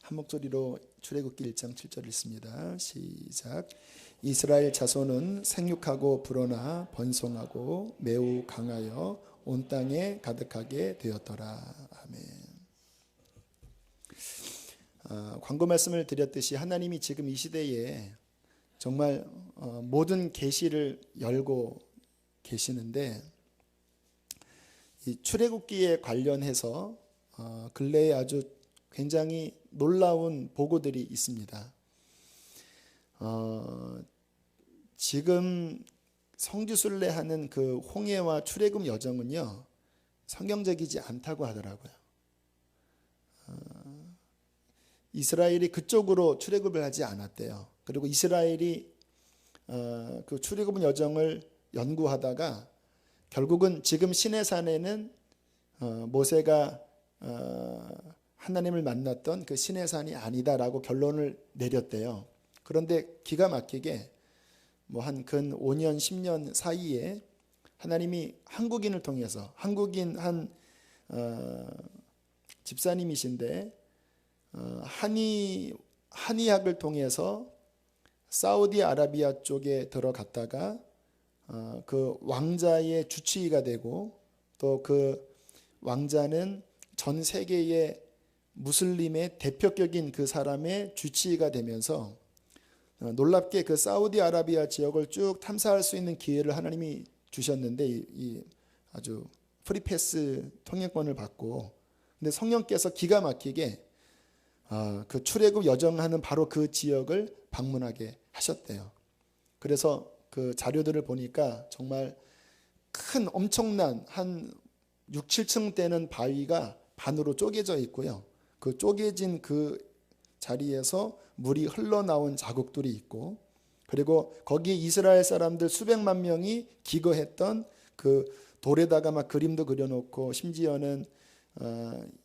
한 목소리로 출애굽기 1장 7절 읽습니다. 시작. 이스라엘 자손은 생육하고 불어나 번성하고 매우 강하여 온 땅에 가득하게 되었더라. 아멘. 광고 말씀을 드렸듯이 하나님이 지금 이 시대에 정말 모든 계시를 열고 계시는데, 이 출애굽기에 관련해서 근래에 아주 굉장히 놀라운 보고들이 있습니다. 지금 성지순례하는 그 홍해와 출애굽 여정은요, 성경적이지 않다고 하더라고요. 이스라엘이 그쪽으로 출애굽을 하지 않았대요. 그리고 이스라엘이 그 출애굽 여정을 연구하다가 결국은 지금 시내산에는 모세가 하나님을 만났던 그 시내산이 아니다라고 결론을 내렸대요. 그런데 기가 막히게 뭐 한 근 5년 10년 사이에 하나님이 한국인을 통해서, 한국인 한 집사님이신데 한의학을 통해서 사우디아라비아 쪽에 들어갔다가 그 왕자의 주치의가 되고, 또 그 왕자는 전 세계의 무슬림의 대표격인 그 사람의 주치의가 되면서 놀랍게 그 사우디아라비아 지역을 쭉 탐사할 수 있는 기회를 하나님이 주셨는데, 이 아주 프리패스 통행권을 받고, 근데 성령께서 기가 막히게 그 출애굽 여정하는 바로 그 지역을 방문하게 하셨대요. 그래서 그 자료들을 보니까 정말 큰 엄청난 한 6, 7층 되는 바위가 반으로 쪼개져 있고요. 그 쪼개진 그 자리에서 물이 흘러나온 자국들이 있고, 그리고 거기에 이스라엘 사람들 수백만 명이 기거했던 그 돌에다가 막 그림도 그려놓고, 심지어는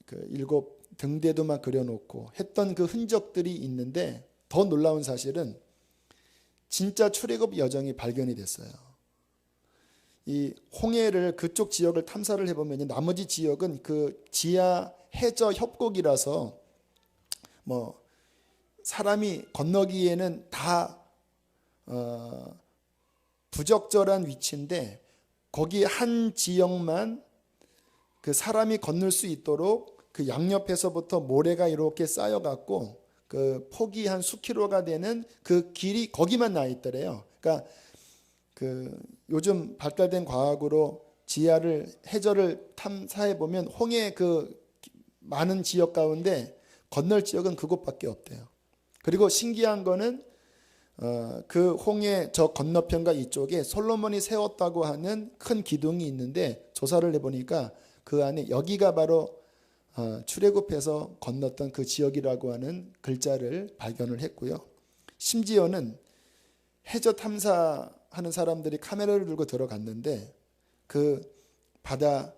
그 7 등대도 막 그려놓고 했던 그 흔적들이 있는데, 더 놀라운 사실은 진짜 출애굽 여정이 발견이 됐어요. 이 홍해를 그쪽 지역을 탐사를 해보면 나머지 지역은 그 지하 해저 협곡이라서 뭐 사람이 건너기에는 다 부적절한 위치인데, 거기 한 지역만 그 사람이 건널 수 있도록 그 양옆에서부터 모래가 이렇게 쌓여갖고 그 폭이 한 수킬로가 되는 그 길이 거기만 나 있더래요. 그러니까 그 요즘 발달된 과학으로 지하를 해저를 탐사해 보면 홍해 그 많은 지역 가운데 건널 지역은 그곳밖에 없대요. 그리고 신기한 거는 그 홍해 저 건너편과 이쪽에 솔로몬이 세웠다고 하는 큰 기둥이 있는데, 조사를 해보니까 그 안에 여기가 바로 출애굽해서 건넜던 그 지역이라고 하는 글자를 발견을 했고요. 심지어는 해저 탐사하는 사람들이 카메라를 들고 들어갔는데 그 바다,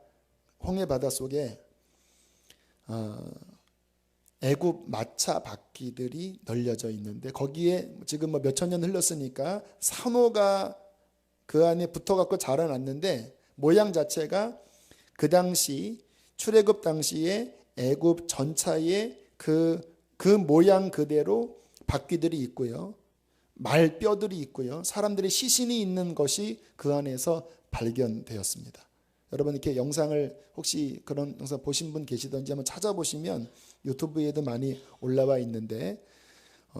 홍해 바다 속에 애굽 마차 바퀴들이 널려져 있는데, 거기에 지금 뭐 몇천 년 흘렀으니까 산호가 그 안에 붙어갖고 자라났는데, 모양 자체가 그 당시 출애굽 당시에 애굽 전차의 그 모양 그대로 바퀴들이 있고요, 말뼈들이 있고요, 사람들의 시신이 있는 것이 그 안에서 발견되었습니다. 여러분 이렇게 영상을 혹시 그런 영상 보신 분 계시던지 한번 찾아보시면 유튜브에도 많이 올라와 있는데,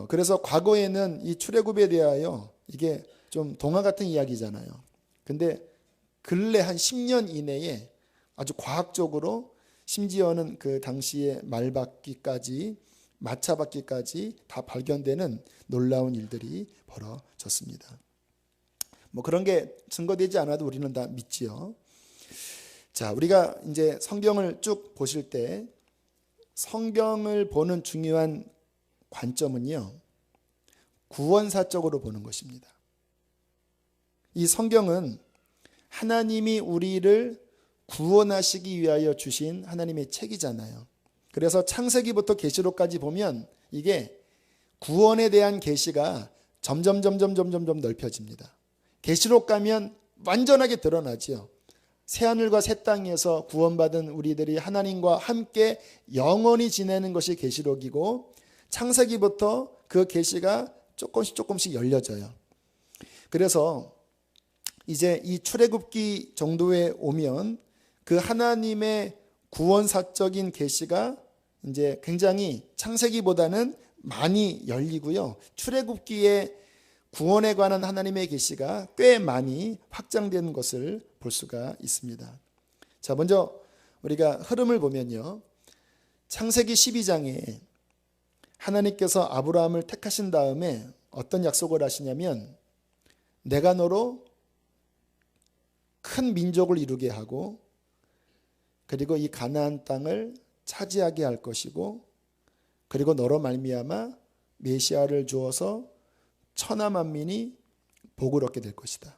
그래서 과거에는 이 출애굽에 대하여 이게 좀 동화 같은 이야기잖아요. 근데 근래 한 10년 이내에 아주 과학적으로, 심지어는 그 당시의 말바퀴까지 마차바퀴까지 다 발견되는 놀라운 일들이 벌어졌습니다. 뭐 그런 게 증거되지 않아도 우리는 다 믿지요. 자, 우리가 이제 성경을 쭉 보실 때 성경을 보는 중요한 관점은요, 구원사적으로 보는 것입니다. 이 성경은 하나님이 우리를 구원하시기 위하여 주신 하나님의 책이잖아요. 그래서 창세기부터 계시록까지 보면 이게 구원에 대한 계시가 점점 넓혀집니다. 계시록 가면 완전하게 드러나지요. 새하늘과 새 땅에서 구원받은 우리들이 하나님과 함께 영원히 지내는 것이 계시록이고, 창세기부터 그 계시가 조금씩 열려져요. 그래서 이제 이 출애굽기 정도에 오면 그 하나님의 구원사적인 계시가 이제 굉장히 창세기보다는 많이 열리고요. 출애굽기에 구원에 관한 하나님의 계시가 꽤 많이 확장된 것을 볼 수가 있습니다. 자, 먼저 우리가 흐름을 보면요. 창세기 12장에 하나님께서 아브라함을 택하신 다음에 어떤 약속을 하시냐면 내가 너로 큰 민족을 이루게 하고 그리고 이 가나안 땅을 차지하게 할 것이고 그리고 너로 말미암아 메시아를 주어서 천하 만민이 복을 얻게 될 것이다.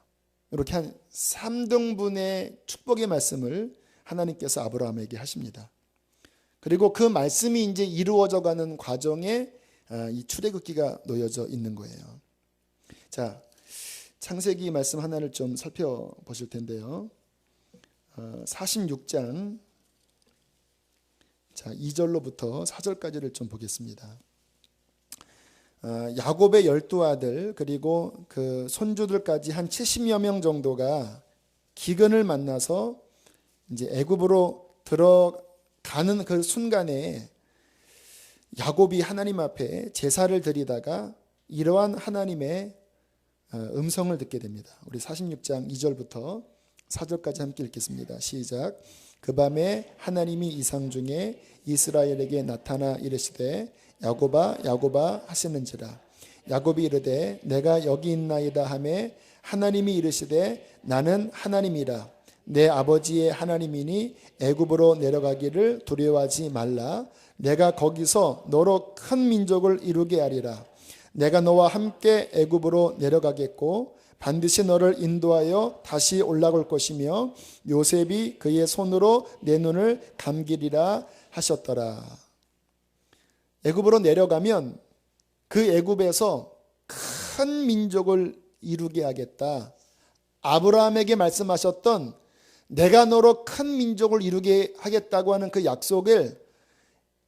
이렇게 한 3등분의 축복의 말씀을 하나님께서 아브라함에게 하십니다. 그리고 그 말씀이 이제 이루어져 가는 과정에 이 출애굽기가 놓여져 있는 거예요. 자, 창세기 말씀 하나를 좀 살펴보실 텐데요. 46장 자 2절로부터 4절까지를 좀 보겠습니다. 야곱의 12아들 그리고 그 손주들까지 한 70여 명 정도가 기근을 만나서 이제 애굽으로 들어가는 그 순간에 야곱이 하나님 앞에 제사를 드리다가 이러한 하나님의 음성을 듣게 됩니다. 우리 46장 2절부터 4절까지 함께 읽겠습니다. 시작. 그 밤에 하나님이 이상 중에 이스라엘에게 나타나 이르시되 야곱아 야곱아 하시는지라. 야곱이 이르되 내가 여기 있나이다 하매 하나님이 이르시되 나는 하나님이라. 내 아버지의 하나님이니 애굽으로 내려가기를 두려워하지 말라. 내가 거기서 너로 큰 민족을 이루게 하리라. 내가 너와 함께 애굽으로 내려가겠고 반드시 너를 인도하여 다시 올라올 것이며 요셉이 그의 손으로 내 눈을 감기리라 하셨더라. 애굽으로 내려가면 그 애굽에서 큰 민족을 이루게 하겠다. 아브라함에게 말씀하셨던 내가 너로 큰 민족을 이루게 하겠다고 하는 그 약속을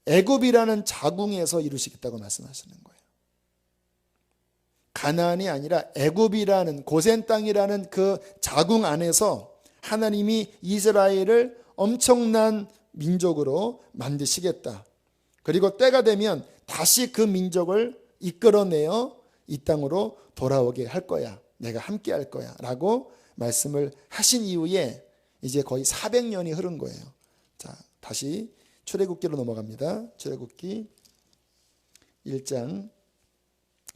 애굽이라는 자궁에서 이루시겠다고 말씀하시는 거예요. 가나안이 아니라 애굽이라는 고센 땅이라는 그 자궁 안에서 하나님이 이스라엘을 엄청난 민족으로 만드시겠다. 그리고 때가 되면 다시 그 민족을 이끌어내어 이 땅으로 돌아오게 할 거야. 내가 함께 할 거야. 라고 말씀을 하신 이후에 이제 거의 400년이 흐른 거예요. 자, 다시 출애굽기로 넘어갑니다. 출애굽기 1장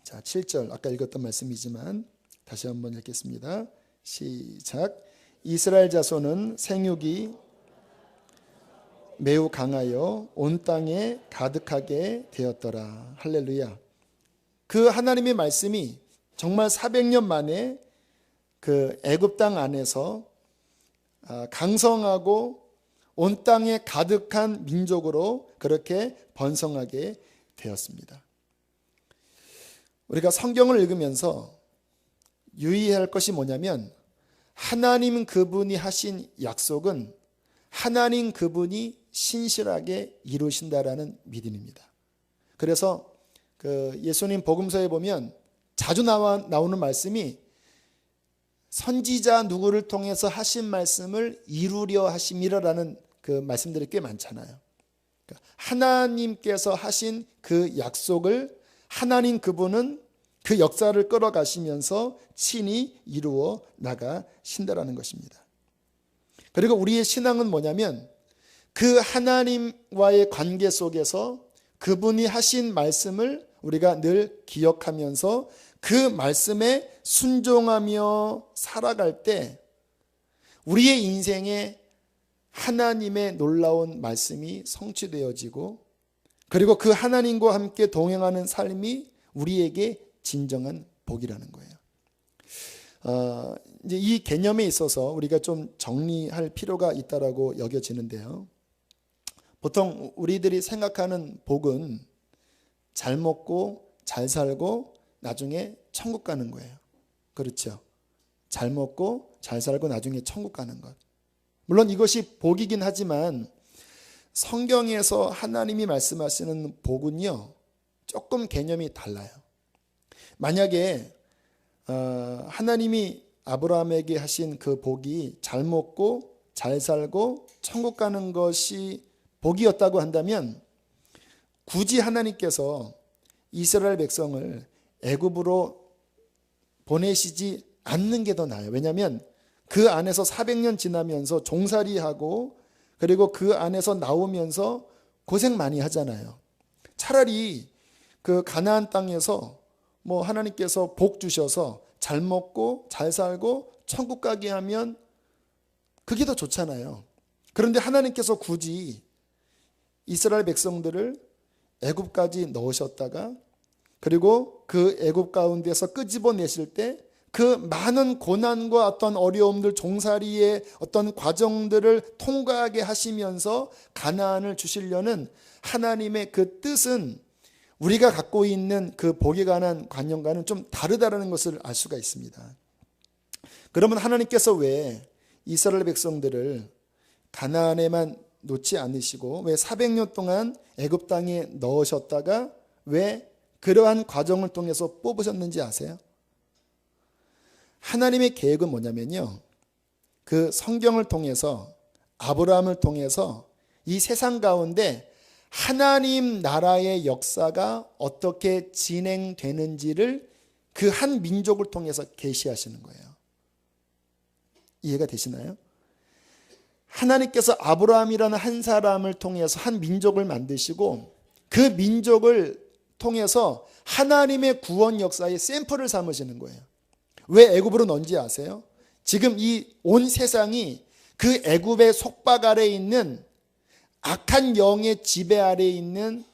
자 7절 아까 읽었던 말씀이지만 다시 한번 읽겠습니다. 시작. 이스라엘 자손은 생육이 매우 강하여 온 땅에 가득하게 되었더라. 할렐루야. 그 하나님의 말씀이 정말 400년 만에 그 애굽 땅 안에서 강성하고 온 땅에 가득한 민족으로 그렇게 번성하게 되었습니다. 우리가 성경을 읽으면서 유의해야 할 것이 뭐냐면 하나님 그분이 하신 약속은 하나님 그분이 신실하게 이루신다라는 믿음입니다. 그래서 그 예수님 복음서에 보면 자주 나오는 말씀이 선지자 누구를 통해서 하신 말씀을 이루려 하심이라는 그 말씀들이 꽤 많잖아요. 하나님께서 하신 그 약속을 하나님 그분은 그 역사를 끌어가시면서 친히 이루어 나가신다라는 것입니다. 그리고 우리의 신앙은 뭐냐면 그 하나님과의 관계 속에서 그분이 하신 말씀을 우리가 늘 기억하면서 그 말씀에 순종하며 살아갈 때 우리의 인생에 하나님의 놀라운 말씀이 성취되어지고 그리고 그 하나님과 함께 동행하는 삶이 우리에게 진정한 복이라는 거예요. 이제 이 개념에 있어서 우리가 좀 정리할 필요가 있다라고 여겨지는데요. 보통 우리들이 생각하는 복은 잘 먹고 잘 살고 나중에 천국 가는 거예요. 그렇죠? 잘 먹고 잘 살고 나중에 천국 가는 것. 물론 이것이 복이긴 하지만 성경에서 하나님이 말씀하시는 복은요, 조금 개념이 달라요. 만약에 하나님이 아브라함에게 하신 그 복이 잘 먹고 잘 살고 천국 가는 것이 복이었다고 한다면 굳이 하나님께서 이스라엘 백성을 애굽으로 보내시지 않는 게 더 나아요. 왜냐하면 그 안에서 400년 지나면서 종살이하고 그리고 그 안에서 나오면서 고생 많이 하잖아요. 차라리 그 가나안 땅에서 뭐 하나님께서 복 주셔서 잘 먹고 잘 살고 천국 가게 하면 그게 더 좋잖아요. 그런데 하나님께서 굳이 이스라엘 백성들을 애굽까지 넣으셨다가 그리고 그 애굽 가운데서 끄집어내실 때 그 많은 고난과 어떤 어려움들, 종살이의 어떤 과정들을 통과하게 하시면서 가나안을 주시려는 하나님의 그 뜻은 우리가 갖고 있는 그 복에 관한 관념과는 좀 다르다는 것을 알 수가 있습니다. 그러면 하나님께서 왜 이스라엘 백성들을 가나안에만 놓지 않으시고 왜 400년 동안 애굽 땅에 넣으셨다가 왜 그러한 과정을 통해서 뽑으셨는지 아세요? 하나님의 계획은 뭐냐면요, 그 성경을 통해서 아브라함을 통해서 이 세상 가운데 하나님 나라의 역사가 어떻게 진행되는지를 그 한 민족을 통해서 계시하시는 거예요. 이해가 되시나요? 하나님께서 아브라함이라는 한 사람을 통해서 한 민족을 만드시고 그 민족을 통해서 하나님의 구원 역사의 샘플을 삼으시는 거예요. 왜 애굽으로 넣은지 아세요? 지금 이 온 세상이 그 애굽의 속박 아래에 있는 악한 영의 지배 아래에 있는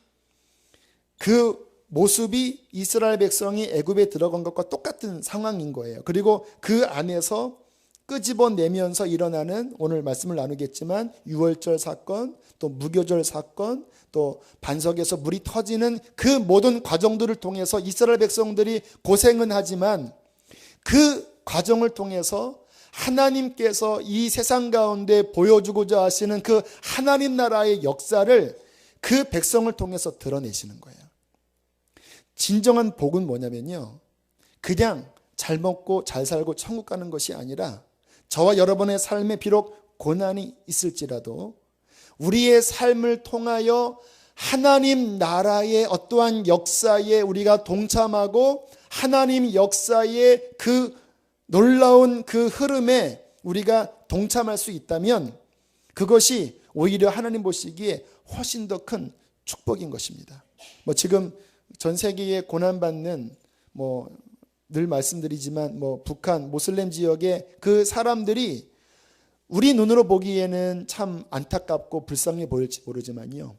그 모습이 이스라엘 백성이 애굽에 들어간 것과 똑같은 상황인 거예요. 그리고 그 안에서 끄집어내면서 일어나는 오늘 말씀을 나누겠지만 유월절 사건, 또 무교절 사건, 또 반석에서 물이 터지는 그 모든 과정들을 통해서 이스라엘 백성들이 고생은 하지만 그 과정을 통해서 하나님께서 이 세상 가운데 보여주고자 하시는 그 하나님 나라의 역사를 그 백성을 통해서 드러내시는 거예요. 진정한 복은 뭐냐면요, 그냥 잘 먹고 잘 살고 천국 가는 것이 아니라 저와 여러분의 삶에 비록 고난이 있을지라도 우리의 삶을 통하여 하나님 나라의 어떠한 역사에 우리가 동참하고 하나님 역사의 그 놀라운 그 흐름에 우리가 동참할 수 있다면 그것이 오히려 하나님 보시기에 훨씬 더 큰 축복인 것입니다. 지금 전 세계에 고난받는 늘 말씀드리지만 북한 모슬렘 지역의 그 사람들이 우리 눈으로 보기에는 참 안타깝고 불쌍해 보일지 모르지만요,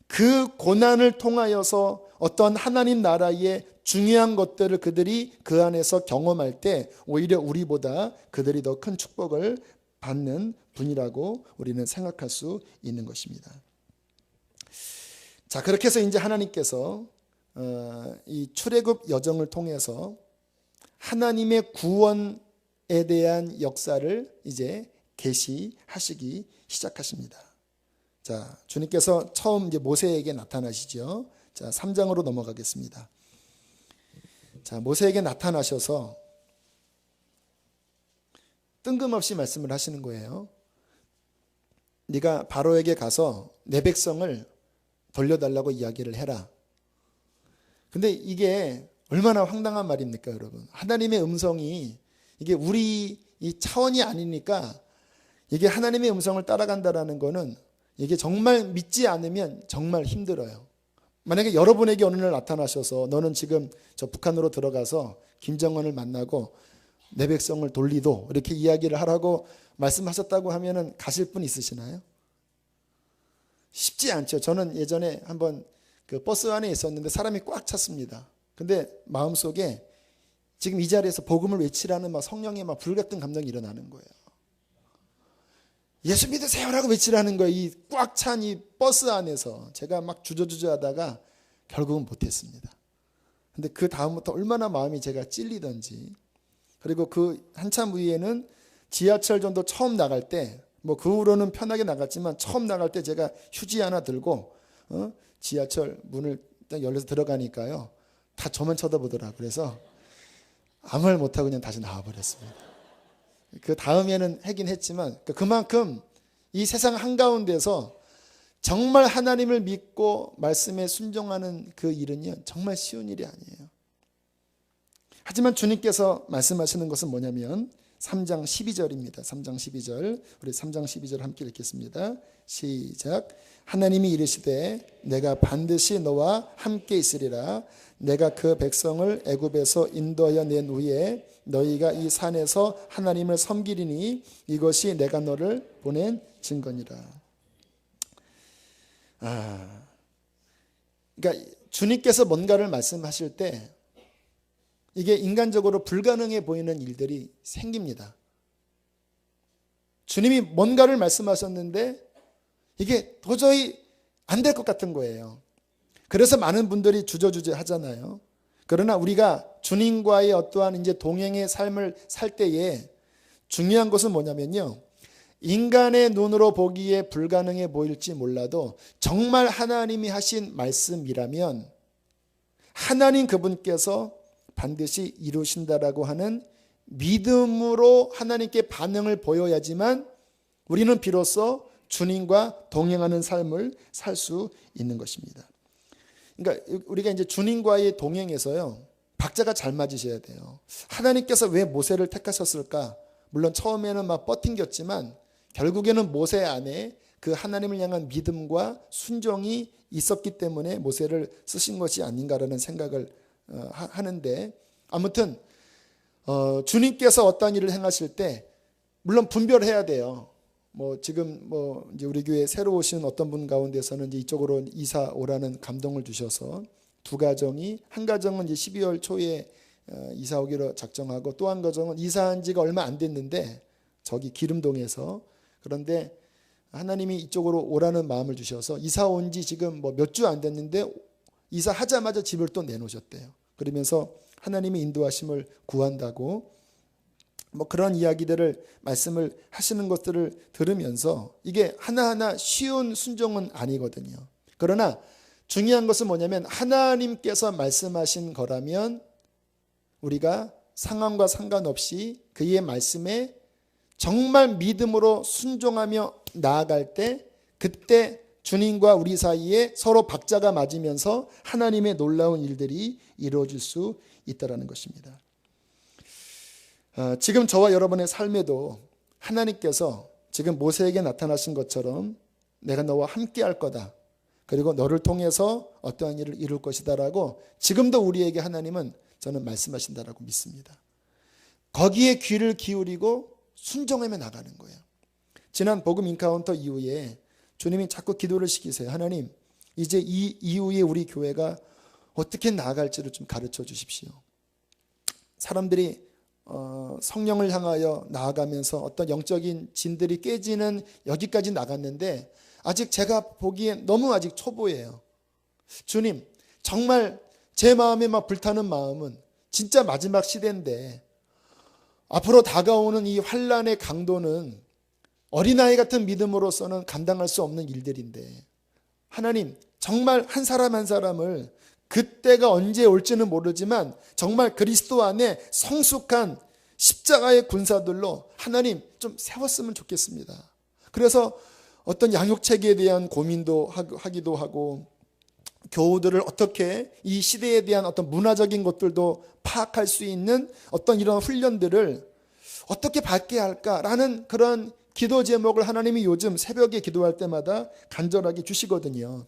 그 고난을 통하여서 어떤 하나님 나라의 중요한 것들을 그들이 그 안에서 경험할 때 오히려 우리보다 그들이 더 큰 축복을 받는 분이라고 우리는 생각할 수 있는 것입니다. 자, 그렇게 해서 이제 하나님께서 이 출애굽 여정을 통해서 하나님의 구원에 대한 역사를 이제 계시하시기 시작하십니다. 자, 주님께서 처음 이제 모세에게 나타나시죠. 자, 3장으로 넘어가겠습니다. 자, 모세에게 나타나셔서 뜬금없이 말씀을 하시는 거예요. 네가 바로에게 가서 내 백성을 돌려달라고 이야기를 해라. 근데 이게 얼마나 황당한 말입니까, 여러분? 하나님의 음성이 이게 우리 이 차원이 아니니까 이게 하나님의 음성을 따라간다라는 거는 이게 정말 믿지 않으면 정말 힘들어요. 만약에 여러분에게 어느 날 나타나셔서 너는 지금 저 북한으로 들어가서 김정은을 만나고 내 백성을 돌리도 이렇게 이야기를 하라고 말씀하셨다고 하면은 가실 분 있으시나요? 쉽지 않죠. 저는 예전에 한번 그 버스 안에 있었는데 사람이 꽉 찼습니다. 근데 마음속에 지금 이 자리에서 복음을 외치라는 성령의 불같은 감동이 일어나는 거예요. 예수 믿으세요라고 외치라는 거예요. 이 꽉 찬 이 버스 안에서 제가 주저주저 하다가 결국은 못했습니다. 근데 그 다음부터 얼마나 마음이 제가 찔리던지, 그리고 그 한참 후에는 지하철 정도 처음 나갈 때 그 후로는 편하게 나갔지만 처음 나갈 때 제가 휴지 하나 들고 지하철 문을 딱 열려서 들어가니까요. 다 저만 쳐다보더라. 그래서 아무 말 못하고 그냥 다시 나와버렸습니다. 그 다음에는 하긴 했지만 그만큼 이 세상 한가운데서 정말 하나님을 믿고 말씀에 순종하는 그 일은요, 정말 쉬운 일이 아니에요. 하지만 주님께서 말씀하시는 것은 뭐냐면 3장 12절입니다. 3장 12절. 우리 3장 12절 함께 읽겠습니다. 시작. 하나님이 이르시되 내가 반드시 너와 함께 있으리라. 내가 그 백성을 애굽에서 인도하여 낸 후에 너희가 이 산에서 하나님을 섬기리니 이것이 내가 너를 보낸 증거니라. 그러니까 주님께서 뭔가를 말씀하실 때 이게 인간적으로 불가능해 보이는 일들이 생깁니다. 주님이 뭔가를 말씀하셨는데 이게 도저히 안 될 것 같은 거예요. 그래서 많은 분들이 주저주저 하잖아요. 그러나 우리가 주님과의 어떠한 이제 동행의 삶을 살 때에 중요한 것은 뭐냐면요. 인간의 눈으로 보기에 불가능해 보일지 몰라도 정말 하나님이 하신 말씀이라면 하나님 그분께서 반드시 이루신다라고 하는 믿음으로 하나님께 반응을 보여야지만 우리는 비로소 주님과 동행하는 삶을 살 수 있는 것입니다. 그러니까 우리가 이제 주님과의 동행에서요, 박자가 잘 맞으셔야 돼요. 하나님께서 왜 모세를 택하셨을까? 물론 처음에는 막 뻗팅겼지만 결국에는 모세 안에 그 하나님을 향한 믿음과 순종이 있었기 때문에 모세를 쓰신 것이 아닌가라는 생각을 하는데, 아무튼 주님께서 어떤 일을 행하실 때 물론 분별해야 돼요. 지금 이제 우리 교회 새로 오신 어떤 분 가운데서는 이제 이쪽으로 이사 오라는 감동을 주셔서 두 가정이, 한 가정은 이제 12월 초에 이사 오기로 작정하고 또 한 가정은 이사한 지가 얼마 안 됐는데 저기 기름동에서, 그런데 하나님이 이쪽으로 오라는 마음을 주셔서 이사 온 지 지금 몇 주 안 됐는데 이사하자마자 집을 또 내놓으셨대요. 그러면서 하나님의 인도하심을 구한다고 그런 이야기들을 말씀을 하시는 것들을 들으면서 이게 하나하나 쉬운 순종은 아니거든요. 그러나 중요한 것은 뭐냐면 하나님께서 말씀하신 거라면 우리가 상황과 상관없이 그의 말씀에 정말 믿음으로 순종하며 나아갈 때 그때 주님과 우리 사이에 서로 박자가 맞으면서 하나님의 놀라운 일들이 이루어질 수 있다는 것입니다. 지금 저와 여러분의 삶에도 하나님께서 지금 모세에게 나타나신 것처럼 내가 너와 함께 할 거다. 그리고 너를 통해서 어떠한 일을 이룰 것이다 라고 지금도 우리에게 하나님은 저는 말씀하신다라고 믿습니다. 거기에 귀를 기울이고 순종하며 나가는 거예요. 지난 복음 인카운터 이후에 주님이 자꾸 기도를 시키세요. 하나님, 이제 이 이후에 우리 교회가 어떻게 나아갈지를 좀 가르쳐 주십시오. 사람들이 성령을 향하여 나아가면서 어떤 영적인 진들이 깨지는 여기까지 나갔는데 아직 제가 보기엔 너무 아직 초보예요. 주님, 정말 제 마음에 막 불타는 마음은 진짜 마지막 시대인데 앞으로 다가오는 이 환란의 강도는 어린아이 같은 믿음으로서는 감당할 수 없는 일들인데 하나님, 정말 한 사람 한 사람을 그때가 언제 올지는 모르지만 정말 그리스도 안에 성숙한 십자가의 군사들로 하나님 좀 세웠으면 좋겠습니다. 그래서 어떤 양육체계에 대한 고민도 하기도 하고 교우들을 어떻게 이 시대에 대한 어떤 문화적인 것들도 파악할 수 있는 어떤 이런 훈련들을 어떻게 받게 할까라는 그런 기도 제목을 하나님이 요즘 새벽에 기도할 때마다 간절하게 주시거든요.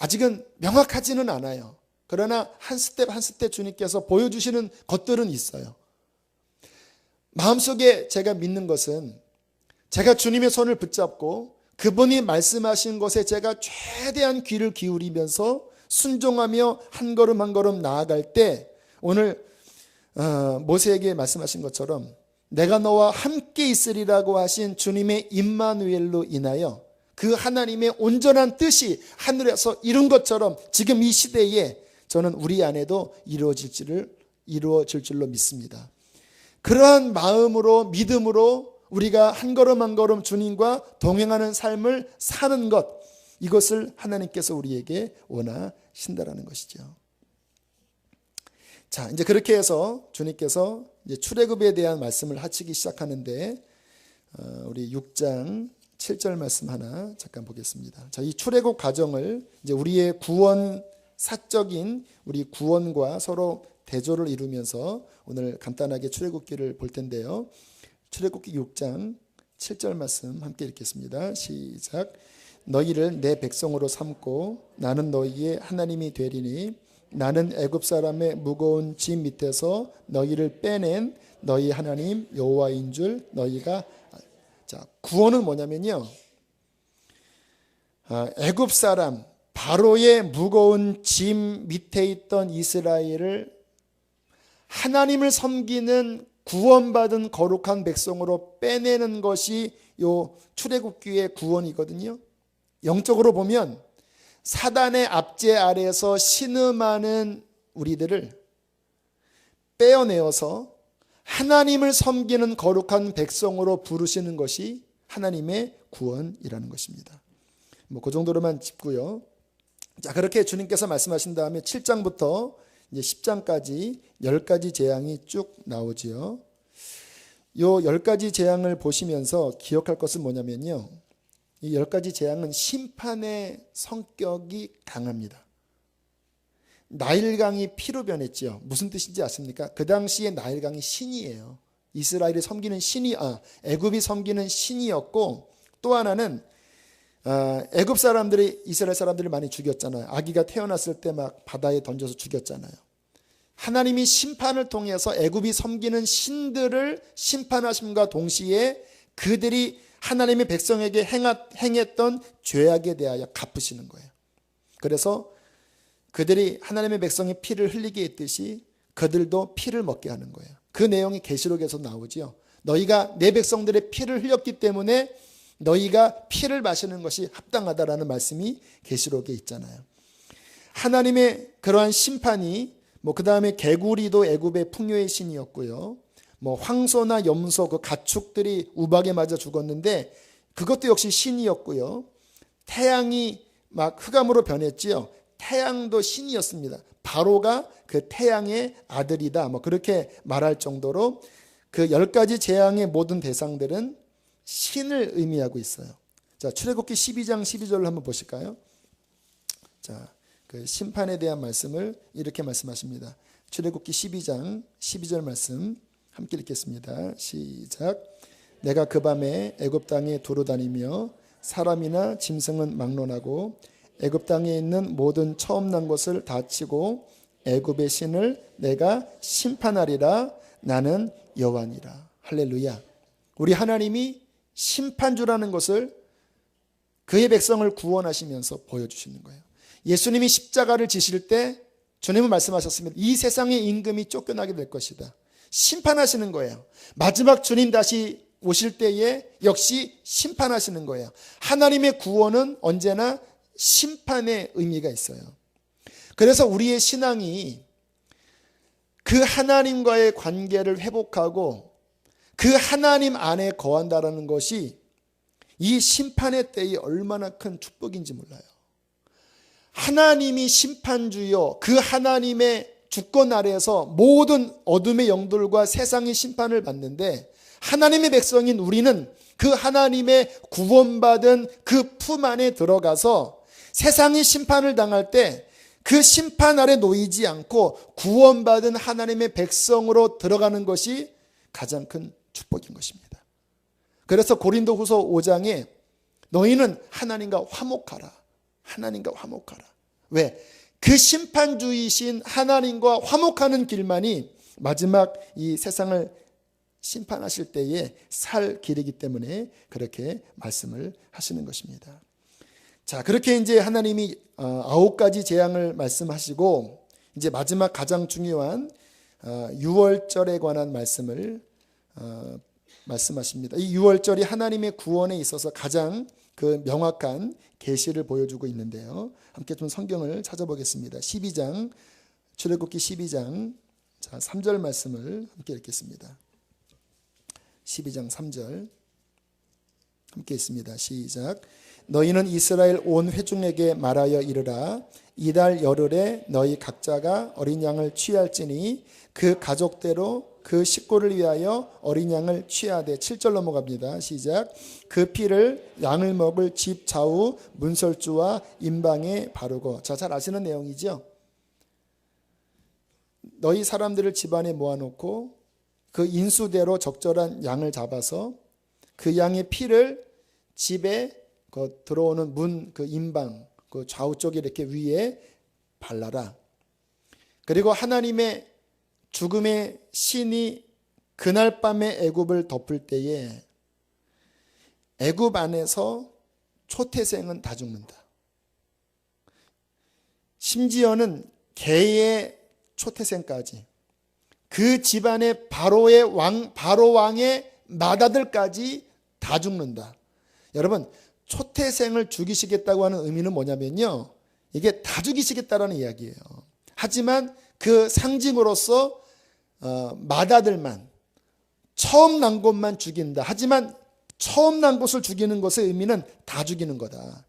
아직은 명확하지는 않아요. 그러나 한 스텝 한 스텝 주님께서 보여주시는 것들은 있어요. 마음속에 제가 믿는 것은 제가 주님의 손을 붙잡고 그분이 말씀하신 것에 제가 최대한 귀를 기울이면서 순종하며 한 걸음 한 걸음 나아갈 때 오늘 모세에게 말씀하신 것처럼 내가 너와 함께 있으리라고 하신 주님의 임마누엘로 인하여 그 하나님의 온전한 뜻이 하늘에서 이룬 것처럼 지금 이 시대에 저는 우리 안에도 이루어질 줄로 믿습니다. 그러한 마음으로 믿음으로 우리가 한 걸음 한 걸음 주님과 동행하는 삶을 사는 것, 이것을 하나님께서 우리에게 원하신다라는 것이죠. 자, 이제 그렇게 해서 주님께서 이제 출애굽에 대한 말씀을 하시기 시작하는데 우리 6장 7절 말씀 하나 잠깐 보겠습니다. 자, 이 출애굽 과정을 이제 우리의 구원 사적인 우리 구원과 서로 대조를 이루면서 오늘 간단하게 출애굽기를 볼 텐데요. 출애굽기 6장 7절 말씀 함께 읽겠습니다. 시작. 너희를 내 백성으로 삼고 나는 너희의 하나님이 되리니 나는 애굽 사람의 무거운 짐 밑에서 너희를 빼낸 너희 하나님 여호와인 줄 너희가. 자, 구원은 뭐냐면요, 애굽 사람 바로의 무거운 짐 밑에 있던 이스라엘을 하나님을 섬기는 구원받은 거룩한 백성으로 빼내는 것이 요 출애굽기의 구원이거든요. 영적으로 보면 사단의 압제 아래에서 신음하는 우리들을 빼어내어서 하나님을 섬기는 거룩한 백성으로 부르시는 것이 하나님의 구원이라는 것입니다. 그 정도로만 짚고요. 자, 그렇게 주님께서 말씀하신 다음에 7장부터 이제 10장까지 10가지 재앙이 쭉 나오지요. 요 10가지 재앙을 보시면서 기억할 것은 뭐냐면요, 이 10가지 재앙은 심판의 성격이 강합니다. 나일강이 피로 변했죠. 무슨 뜻인지 아십니까? 그 당시에 나일강이 신이에요. 이스라엘이 섬기는 신이, 애굽이 섬기는 신이었고, 또 하나는 애굽 사람들이 이스라엘 사람들을 많이 죽였잖아요. 아기가 태어났을 때 막 바다에 던져서 죽였잖아요. 하나님이 심판을 통해서 애굽이 섬기는 신들을 심판하심과 동시에 그들이 하나님의 백성에게 행했던 죄악에 대하여 갚으시는 거예요. 그래서 그들이 하나님의 백성의 피를 흘리게 했듯이 그들도 피를 먹게 하는 거예요. 그 내용이 계시록에서 나오지요. 너희가 내 백성들의 피를 흘렸기 때문에 너희가 피를 마시는 것이 합당하다라는 말씀이 계시록에 있잖아요. 하나님의 그러한 심판이 그 다음에 개구리도 애굽의 풍요의 신이었고요. 황소나 염소 그 가축들이 우박에 맞아 죽었는데 그것도 역시 신이었고요. 태양이 막 흑암으로 변했지요. 태양도 신이었습니다. 바로가 그 태양의 아들이다. 그렇게 말할 정도로 그 10가지 재앙의 모든 대상들은 신을 의미하고 있어요. 자, 출애굽기 12장 12절을 한번 보실까요? 자, 그 심판에 대한 말씀을 이렇게 말씀하십니다. 출애굽기 12장 12절 말씀 함께 읽겠습니다. 시작. 내가 그 밤에 애굽 땅에 두루 다니며 사람이나 짐승은 막론하고 애굽 땅에 있는 모든 처음 난 것을 다 치고 애굽의 신을 내가 심판하리라. 나는 여호와니라. 할렐루야. 우리 하나님이 심판주라는 것을 그의 백성을 구원하시면서 보여주시는 거예요. 예수님이 십자가를 지실 때 주님은 말씀하셨습니다. 이 세상의 임금이 쫓겨나게 될 것이다. 심판하시는 거예요. 마지막 주님 다시 오실 때에 역시 심판하시는 거예요. 하나님의 구원은 언제나 심판의 의미가 있어요. 그래서 우리의 신앙이 그 하나님과의 관계를 회복하고 그 하나님 안에 거한다라는 것이 이 심판의 때에 얼마나 큰 축복인지 몰라요. 하나님이 심판주요, 그 하나님의 주권 아래에서 모든 어둠의 영들과 세상의 심판을 받는데 하나님의 백성인 우리는 그 하나님의 구원받은 그 품 안에 들어가서 세상의 심판을 당할 때 그 심판 아래 놓이지 않고 구원받은 하나님의 백성으로 들어가는 것이 가장 큰 축복인 것입니다. 그래서 고린도후서 5장에 너희는 하나님과 화목하라. 하나님과 화목하라. 왜? 그 심판주이신 하나님과 화목하는 길만이 마지막 이 세상을 심판하실 때에 살 길이기 때문에 그렇게 말씀을 하시는 것입니다. 자, 그렇게 이제 하나님이 9가지 재앙을 말씀하시고 이제 마지막 가장 중요한 6월절에 관한 말씀을 말씀하십니다. 이 6월절이 하나님의 구원에 있어서 가장 그 명확한 계시를 보여주고 있는데요. 함께 좀 성경을 찾아보겠습니다. 12장, 출애굽기 12장 3절 말씀을 함께 읽겠습니다. 12장 3절 함께 읽습니다. 시작. 너희는 이스라엘 온 회중에게 말하여 이르라. 이달 열흘에 너희 각자가 어린 양을 취할지니 그 가족대로 그 식구를 위하여 어린 양을 취하되. 7절 넘어갑니다. 시작. 그 피를 양을 먹을 집 좌우 문설주와 임방에 바르고. 자, 잘 아시는 내용이죠. 너희 사람들을 집안에 모아놓고 그 인수대로 적절한 양을 잡아서 그 양의 피를 집에 들어오는 문 그 임방 그 좌우 쪽에 이렇게 위에 발라라. 그리고 하나님의 죽음의 신이 그날 밤에 애굽을 덮을 때에 애굽 안에서 초태생은 다 죽는다. 심지어는 개의 초태생까지, 그 집안의 바로 왕의 맏아들까지 다 죽는다. 여러분, 초태생을 죽이시겠다고 하는 의미는 뭐냐면요, 이게 다 죽이시겠다라는 이야기예요. 하지만 그 상징으로서 맏아들만, 처음 난 것만 죽인다. 하지만 처음 난 것을 죽이는 것의 의미는 다 죽이는 거다.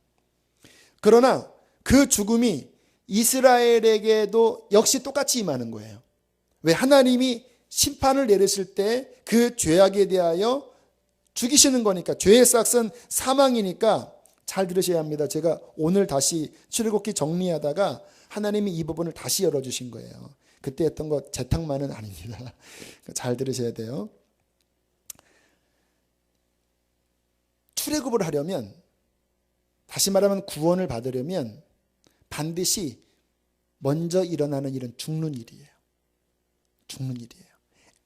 그러나 그 죽음이 이스라엘에게도 역시 똑같이 임하는 거예요. 왜? 하나님이 심판을 내리실 때 그 죄악에 대하여 죽이시는 거니까. 죄의 싹은 사망이니까. 잘 들으셔야 합니다. 제가 오늘 다시 출애굽기 정리하다가 하나님이 이 부분을 다시 열어주신 거예요. 그때 했던 거 제 탓만은 아닙니다. 잘 들으셔야 돼요. 출애굽을 하려면, 다시 말하면 구원을 받으려면 반드시 먼저 일어나는 일은 죽는 일이에요. 죽는 일이에요.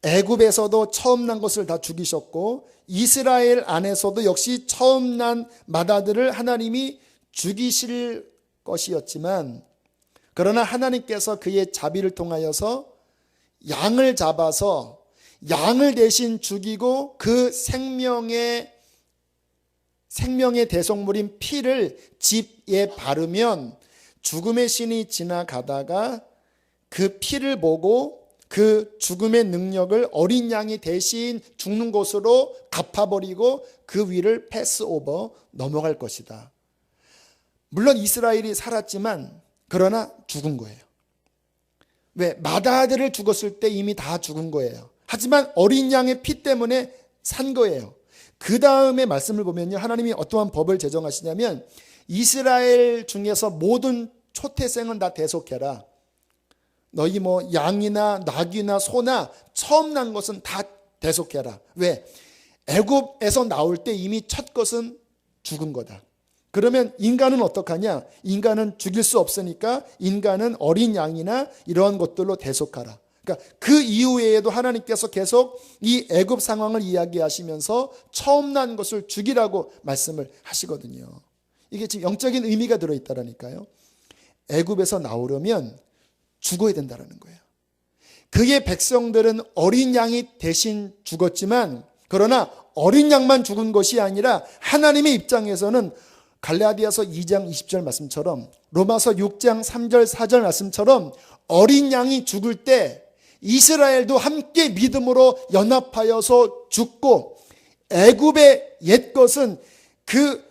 애굽에서도 처음 난 것을 다 죽이셨고 이스라엘 안에서도 역시 처음 난 맏아들을 하나님이 죽이실 것이었지만, 그러나 하나님께서 그의 자비를 통하여서 양을 잡아서 양을 대신 죽이고 그 생명의 대속물인 피를 집에 바르면 죽음의 신이 지나가다가 그 피를 보고 그 죽음의 능력을 어린 양이 대신 죽는 곳으로 갚아버리고 그 위를 패스오버 넘어갈 것이다. 물론 이스라엘이 살았지만 그러나 죽은 거예요. 왜? 맏아들을 죽었을 때 이미 다 죽은 거예요. 하지만 어린 양의 피 때문에 산 거예요. 그 다음에 말씀을 보면요, 하나님이 어떠한 법을 제정하시냐면 이스라엘 중에서 모든 초태생은 다 대속해라. 너희 양이나 낙이나 소나 처음 난 것은 다 대속해라. 왜? 애굽에서 나올 때 이미 첫 것은 죽은 거다. 그러면 인간은 어떡하냐? 인간은 죽일 수 없으니까 인간은 어린 양이나 이러한 것들로 대속하라. 그러니까 그 이후에도 하나님께서 계속 이 애굽 상황을 이야기하시면서 처음 난 것을 죽이라고 말씀을 하시거든요. 이게 지금 영적인 의미가 들어있다라니까요. 애굽에서 나오려면 죽어야 된다는 거예요. 그의 백성들은 어린 양이 대신 죽었지만, 그러나 어린 양만 죽은 것이 아니라 하나님의 입장에서는 갈라디아서 2장 20절 말씀처럼, 로마서 6장 3절 4절 말씀처럼 어린 양이 죽을 때 이스라엘도 함께 믿음으로 연합하여서 죽고, 애굽의 옛것은 그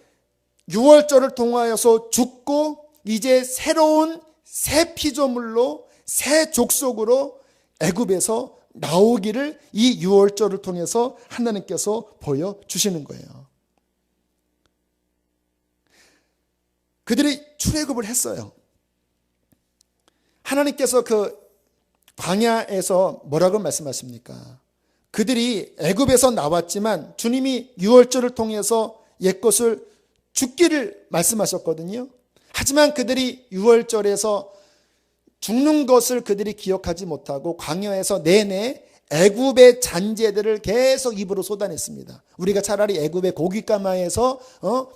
유월절을 통하여서 죽고 이제 새로운 새 피조물로 새 족속으로 애굽에서 나오기를 이 유월절을 통해서 하나님께서 보여주시는 거예요. 그들이 출애굽을 했어요. 하나님께서 그 광야에서 뭐라고 말씀하십니까? 그들이 애굽에서 나왔지만 주님이 유월절을 통해서 옛것을 죽기를 말씀하셨거든요. 하지만 그들이 유월절에서 죽는 것을 그들이 기억하지 못하고 광야에서 내내 애굽의 잔재들을 계속 입으로 쏟아냈습니다. 우리가 차라리 애굽의 고깃가마에서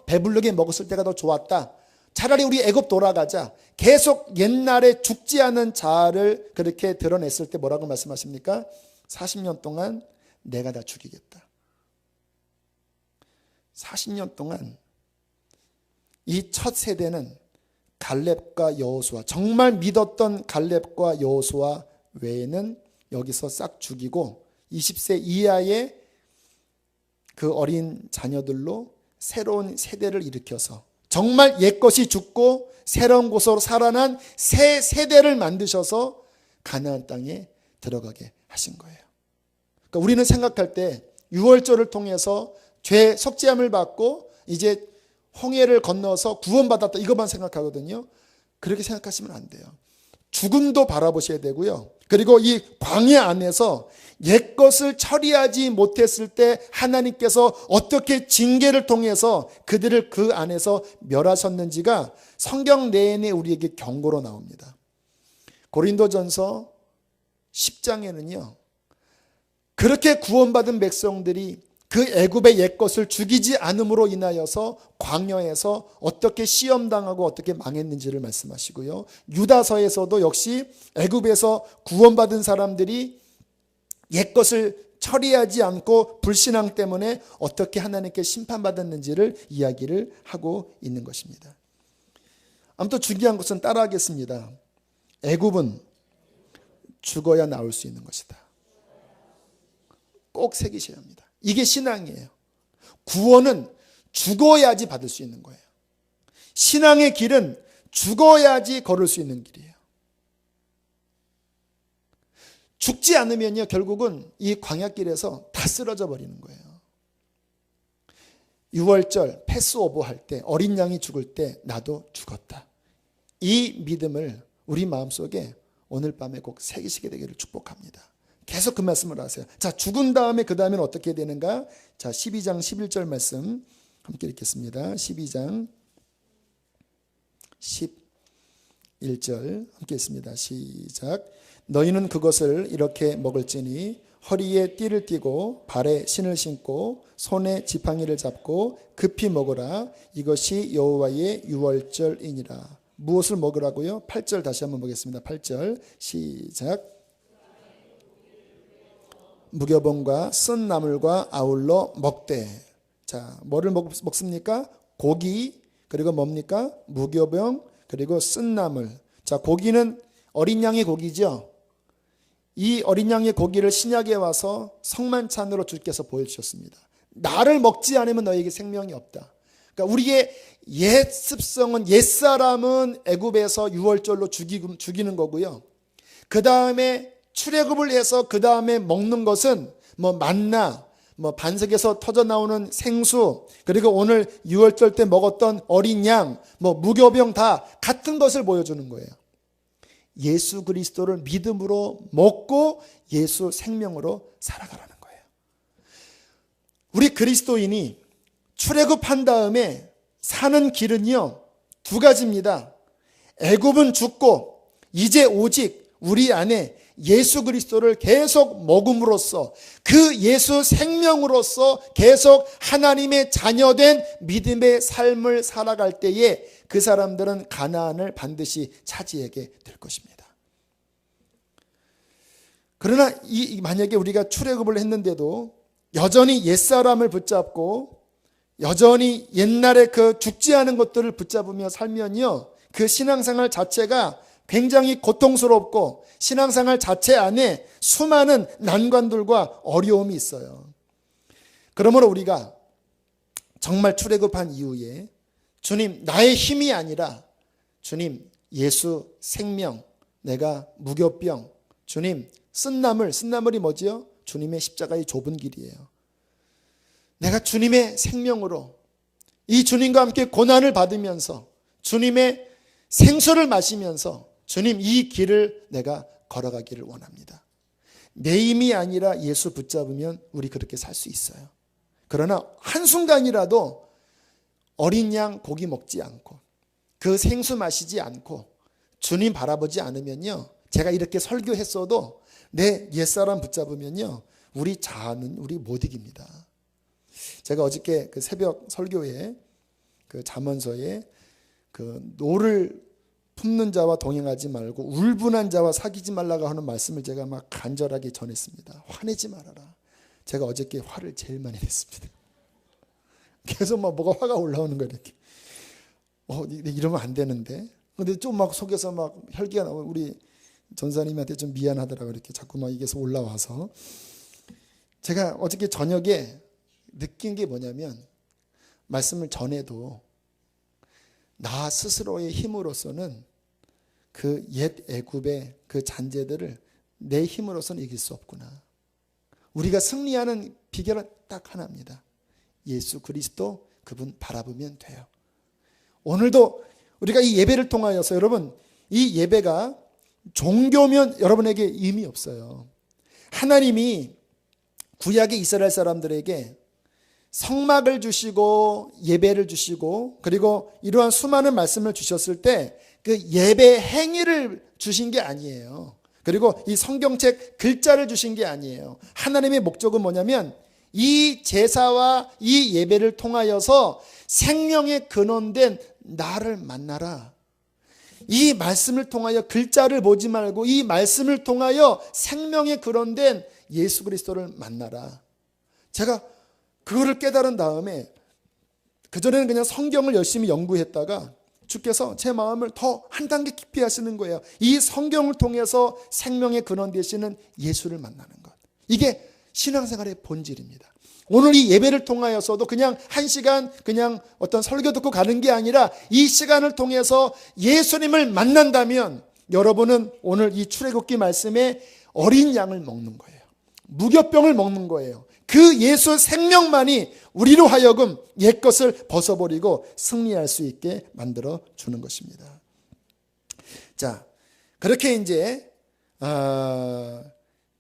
배부르게 먹었을 때가 더 좋았다. 차라리 우리 애굽 돌아가자. 계속 옛날에 죽지 않은 자아를 그렇게 드러냈을 때 뭐라고 말씀하십니까? 40년 동안 내가 다 죽이겠다. 40년 동안 이 첫 세대는 갈렙과 여호수아, 정말 믿었던 갈렙과 여호수아 외에는 여기서 싹 죽이고 20세 이하의 그 어린 자녀들로 새로운 세대를 일으켜서 정말 옛것이 죽고 새로운 곳으로 살아난 새 세대를 만드셔서 가나안 땅에 들어가게 하신 거예요. 그러니까 우리는 생각할 때 유월절을 통해서 죄 속죄함을 받고 이제 홍해를 건너서 구원받았다, 이것만 생각하거든요. 그렇게 생각하시면 안 돼요. 죽음도 바라보셔야 되고요. 그리고 이 광야 안에서 옛것을 처리하지 못했을 때 하나님께서 어떻게 징계를 통해서 그들을 그 안에서 멸하셨는지가 성경 내내 우리에게 경고로 나옵니다. 고린도전서 10장에는요. 그렇게 구원받은 백성들이 그 애굽의 옛것을 죽이지 않음으로 인하여서 광야에서 어떻게 시험당하고 어떻게 망했는지를 말씀하시고요. 유다서에서도 역시 애굽에서 구원받은 사람들이 옛것을 처리하지 않고 불신앙 때문에 어떻게 하나님께 심판받았는지를 이야기를 하고 있는 것입니다. 아무튼 중요한 것은 따라하겠습니다. 애굽은 죽어야 나올 수 있는 것이다. 꼭 새기셔야 합니다. 이게 신앙이에요. 구원은 죽어야지 받을 수 있는 거예요. 신앙의 길은 죽어야지 걸을 수 있는 길이에요. 죽지 않으면요, 결국은 이 광야길에서 다 쓰러져 버리는 거예요. 유월절 패스오버 할 때, 어린 양이 죽을 때 나도 죽었다. 이 믿음을 우리 마음속에 오늘 밤에 꼭 새기시게 되기를 축복합니다. 계속 그 말씀을 하세요. 자, 죽은 다음에 그 다음에는 어떻게 되는가? 자, 12장 11절 말씀 함께 읽겠습니다. 12장 11절 함께 읽습니다. 시작. 너희는 그것을 이렇게 먹을지니 허리에 띠를 띠고 발에 신을 신고 손에 지팡이를 잡고 급히 먹으라. 이것이 여호와의 유월절이니라. 무엇을 먹으라고요? 8절 다시 한번 보겠습니다. 8절 시작. 무교병과 쓴 나물과 아울러 먹되. 자, 뭐를 먹습니까? 고기, 그리고 뭡니까? 무교병, 그리고 쓴 나물. 자, 고기는 어린 양의 고기죠. 이 어린 양의 고기를 신약에 와서 성만찬으로 주께서 보여주셨습니다. 나를 먹지 않으면 너에게 생명이 없다. 그러니까 우리의 옛 습성은, 옛사람은 애굽에서 유월절로 죽이는 거고요. 그 다음에 출애굽을 해서 그 다음에 먹는 것은 뭐 만나, 뭐 반석에서 터져 나오는 생수, 그리고 오늘 유월절 때 먹었던 어린 양, 뭐 무교병 다 같은 것을 보여주는 거예요. 예수 그리스도를 믿음으로 먹고 예수 생명으로 살아가라는 거예요. 우리 그리스도인이 출애굽한 다음에 사는 길은요, 두 가지입니다. 애굽은 죽고 이제 오직 우리 안에 예수 그리스도를 계속 먹음으로써, 그 예수 생명으로서 계속 하나님의 자녀된 믿음의 삶을 살아갈 때에 그 사람들은 가나안을 반드시 차지하게 될 것입니다. 그러나 만약에 우리가 출애굽을 했는데도 여전히 옛사람을 붙잡고 여전히 옛날에 그 죽지 않은 것들을 붙잡으며 살면요, 그 신앙생활 자체가 굉장히 고통스럽고 신앙생활 자체 안에 수많은 난관들과 어려움이 있어요. 그러므로 우리가 정말 출애굽한 이후에 주님, 나의 힘이 아니라 주님, 예수 생명, 내가 무교병, 주님, 쓴나물이 뭐지요? 주님의 십자가의 좁은 길이에요. 내가 주님의 생명으로 이 주님과 함께 고난을 받으면서 주님의 생수를 마시면서 주님, 이 길을 내가 걸어가기를 원합니다. 내 힘이 아니라 예수 붙잡으면 우리 그렇게 살 수 있어요. 그러나 한순간이라도 어린 양 고기 먹지 않고 그 생수 마시지 않고 주님 바라보지 않으면요, 제가 이렇게 설교했어도 내 옛사람 붙잡으면요, 우리 자아는 우리 못 이깁니다. 제가 어저께 그 새벽 설교에 그 잠언서에 그 노를 품는 자와 동행하지 말고 울분한 자와 사귀지 말라고 하는 말씀을 제가 막 간절하게 전했습니다. 화내지 말아라. 제가 어저께 화를 제일 많이 냈습니다. 계속 막 뭐가 화가 올라오는 거예요, 이렇게. 이러면 안 되는데. 근데 좀 막 속에서 막 혈기가 나오고 우리 전사님한테 좀 미안하더라고요. 이렇게 자꾸 막 이게서 올라와서. 제가 어저께 저녁에 느낀 게 뭐냐면, 말씀을 전해도 나 스스로의 힘으로서는 그 옛 애굽의 그 잔재들을 내 힘으로서는 이길 수 없구나. 우리가 승리하는 비결은 딱 하나입니다. 예수 그리스도 그분 바라보면 돼요. 오늘도 우리가 이 예배를 통하여서 여러분, 이 예배가 종교면 여러분에게 의미 없어요. 하나님이 구약의 이스라엘 사람들에게 성막을 주시고 예배를 주시고 그리고 이러한 수많은 말씀을 주셨을 때 그 예배 행위를 주신 게 아니에요. 그리고 이 성경책 글자를 주신 게 아니에요. 하나님의 목적은 뭐냐면 이 제사와 이 예배를 통하여서 생명의 근원된 나를 만나라. 이 말씀을 통하여 글자를 보지 말고 이 말씀을 통하여 생명의 근원된 예수 그리스도를 만나라. 제가 그거를 깨달은 다음에 그전에는 그냥 성경을 열심히 연구했다가 주께서 제 마음을 더 한 단계 깊이 하시는 거예요. 이 성경을 통해서 생명의 근원 되시는 예수를 만나는 것. 이게 신앙생활의 본질입니다. 오늘 이 예배를 통하여서도 그냥 한 시간 그냥 어떤 설교 듣고 가는 게 아니라 이 시간을 통해서 예수님을 만난다면 여러분은 오늘 이 출애굽기 말씀에 어린 양을 먹는 거예요. 무교병을 먹는 거예요. 그 예수 생명만이 우리로 하여금 옛것을 벗어버리고 승리할 수 있게 만들어 주는 것입니다. 자, 그렇게 이제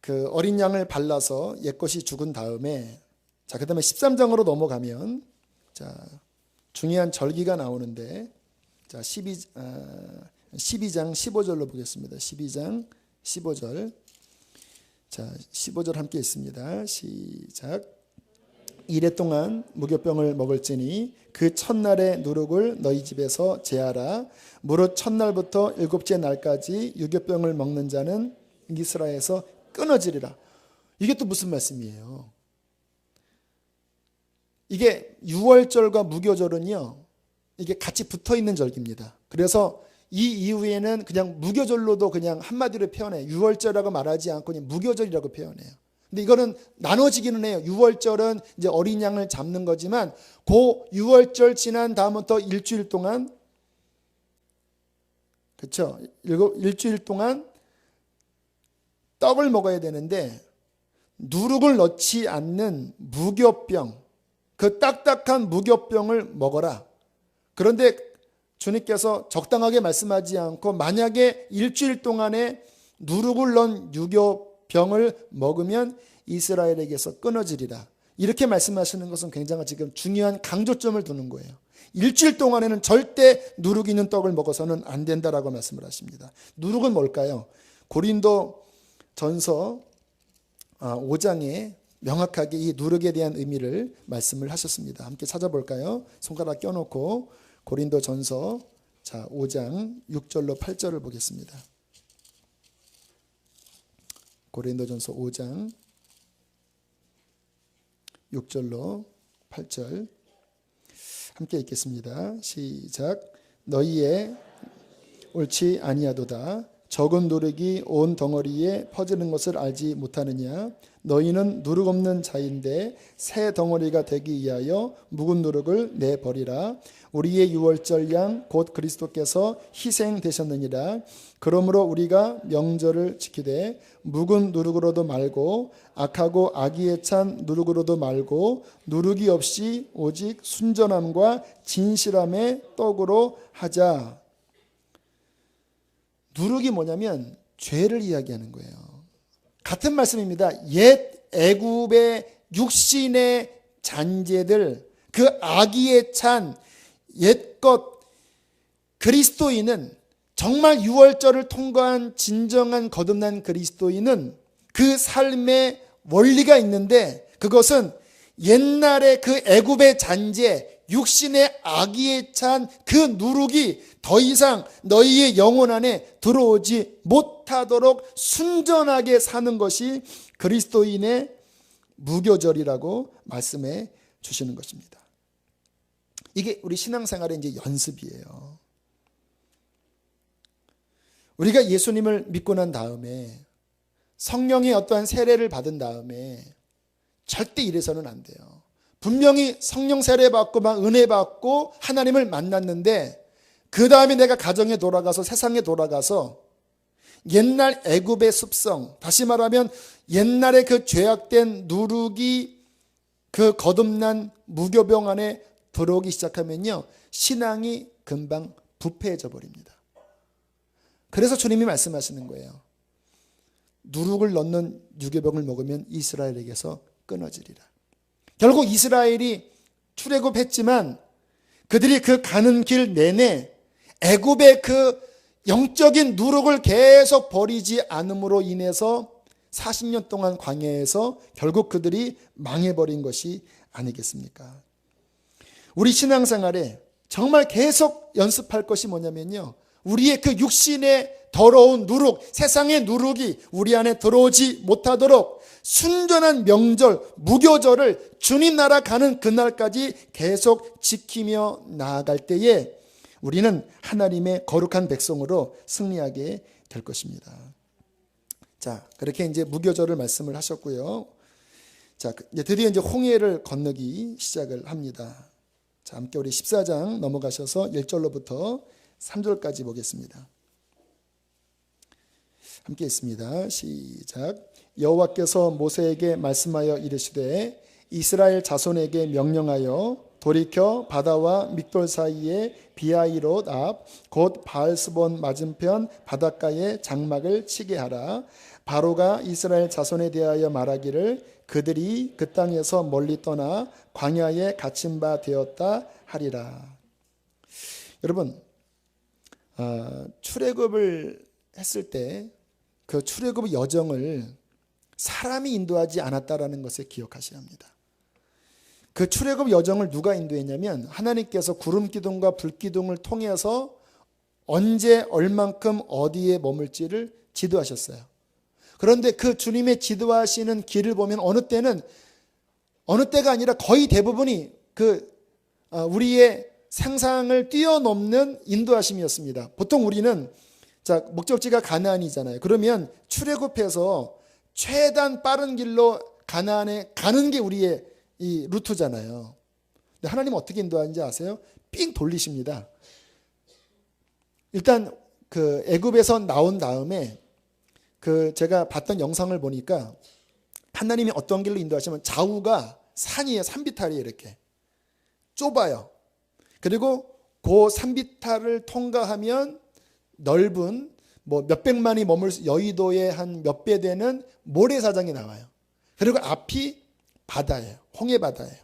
그 어린 양을 발라서 옛것이 죽은 다음에 자, 그다음에 13장으로 넘어가면 자, 중요한 절기가 나오는데 자, 12장 15절로 보겠습니다. 12장 15절. 자, 15절 함께 있습니다. 시작. 이래 동안 무교병을 먹을지니 그 첫날의 누룩을 너희 집에서 제하라. 무릇 첫날부터 일곱째 날까지 유교병을 먹는 자는 이스라엘에서 끊어지리라. 이게 또 무슨 말씀이에요? 이게 유월절과 무교절은요, 이게 같이 붙어 있는 절기입니다. 그래서 이 이후에는 그냥 무교절로도 그냥 한마디로 표현해요. 유월절이라고 말하지 않고 그냥 무교절이라고 표현해요. 근데 이거는 나눠지기는 해요. 유월절은 이제 어린 양을 잡는 거지만 그 유월절 지난 다음부터 일주일 동안 그렇죠? 일주일 동안 떡을 먹어야 되는데 누룩을 넣지 않는 무교병, 그 딱딱한 무교병을 먹어라. 그런데 주님께서 적당하게 말씀하지 않고 만약에 일주일 동안에 누룩을 넣은 유교병을 먹으면 이스라엘에게서 끊어지리라. 이렇게 말씀하시는 것은 굉장히 지금 중요한 강조점을 두는 거예요. 일주일 동안에는 절대 누룩 있는 떡을 먹어서는 안 된다라고 말씀을 하십니다. 누룩은 뭘까요? 고린도 전서 5장에 명확하게 이 누룩에 대한 의미를 말씀을 하셨습니다. 함께 찾아볼까요? 손가락 껴놓고 고린도 전서 5장 6절로 8절을 보겠습니다. 고린도 전서 5장 6절로 8절 함께 읽겠습니다. 시작. 너희의 옳지 아니하도다. 적은 누룩이 온 덩어리에 퍼지는 것을 알지 못하느냐. 너희는 누룩 없는 자인데 새 덩어리가 되기 위하여 묵은 누룩을 내버리라. 우리의 유월절 양 곧 그리스도께서 희생되셨느니라. 그러므로 우리가 명절을 지키되 묵은 누룩으로도 말고 악하고 악의에 찬 누룩으로도 말고 누룩이 없이 오직 순전함과 진실함의 떡으로 하자. 누룩이 뭐냐면 죄를 이야기하는 거예요. 같은 말씀입니다. 옛 애굽의 육신의 잔재들, 그 악의에 찬 옛것, 그리스도인은 정말 유월절을 통과한 진정한 거듭난 그리스도인은 그 삶의 원리가 있는데 그것은 옛날의 그 애굽의 잔재, 육신의 악의에 찬 그 누룩이 더 이상 너희의 영혼 안에 들어오지 못하도록 순전하게 사는 것이 그리스도인의 무교절이라고 말씀해 주시는 것입니다. 이게 우리 신앙생활의 이제 연습이에요. 우리가 예수님을 믿고 난 다음에 성령의 어떠한 세례를 받은 다음에 절대 이래서는 안 돼요. 분명히 성령 세례 받고 막 은혜 받고 하나님을 만났는데 그 다음에 내가 가정에 돌아가서 세상에 돌아가서 옛날 애굽의 습성, 다시 말하면 옛날에 그 죄악된 누룩이 그 거듭난 무교병 안에 들어오기 시작하면요, 신앙이 금방 부패해져 버립니다. 그래서 주님이 말씀하시는 거예요. 누룩을 넣는 유교병을 먹으면 이스라엘에게서 끊어지리라. 결국 이스라엘이 출애굽했지만 그들이 그 가는 길 내내 애굽의 그 영적인 누룩을 계속 버리지 않음으로 인해서 40년 동안 광야에서 결국 그들이 망해버린 것이 아니겠습니까? 우리 신앙생활에 정말 계속 연습할 것이 뭐냐면요, 우리의 그 육신의 더러운 누룩, 세상의 누룩이 우리 안에 들어오지 못하도록 순전한 명절, 무교절을 주님 나라 가는 그날까지 계속 지키며 나아갈 때에 우리는 하나님의 거룩한 백성으로 승리하게 될 것입니다. 자, 그렇게 이제 무교절을 말씀을 하셨고요. 자, 드디어 이제 홍해를 건너기 시작을 합니다. 자, 함께 우리 14장 넘어가셔서 1절로부터 3절까지 보겠습니다. 함께 있습니다. 시작. 여호와께서 모세에게 말씀하여 이르시되 이스라엘 자손에게 명령하여 돌이켜 바다와 믹돌 사이에 비하이롯 앞 곧 바알스본 맞은편 바닷가에 장막을 치게 하라. 바로가 이스라엘 자손에 대하여 말하기를 그들이 그 땅에서 멀리 떠나 광야에 갇힌 바 되었다 하리라. 여러분, 출애굽을 했을 때 그 출애굽의 여정을 사람이 인도하지 않았다라는 것을 기억하셔야 합니다. 그 출애굽 여정을 누가 인도했냐면 하나님께서 구름 기둥과 불 기둥을 통해서 언제 얼만큼 어디에 머물지를 지도하셨어요. 그런데 그 주님의 지도하시는 길을 보면 어느 때가 아니라 거의 대부분이 우리의 상상을 뛰어넘는 인도하심이었습니다. 보통 우리는 목적지가 가나안이잖아요. 그러면 출애굽해서 최대한 빠른 길로 가나안에 가는 게 우리의 이 루트잖아요. 근데 하나님은 어떻게 인도하는지 아세요? 삥 돌리십니다. 일단 그 애굽에서 나온 다음에 제가 봤던 영상을 보니까 하나님이 어떤 길로 인도하시면 좌우가 산이에요. 산비탈이 이렇게 좁아요. 그리고 그 산비탈을 통과하면 넓은 몇백만이 머물 여의도의 한 몇 배 되는 모래사장이 나와요. 그리고 앞이 바다예요. 홍해바다예요.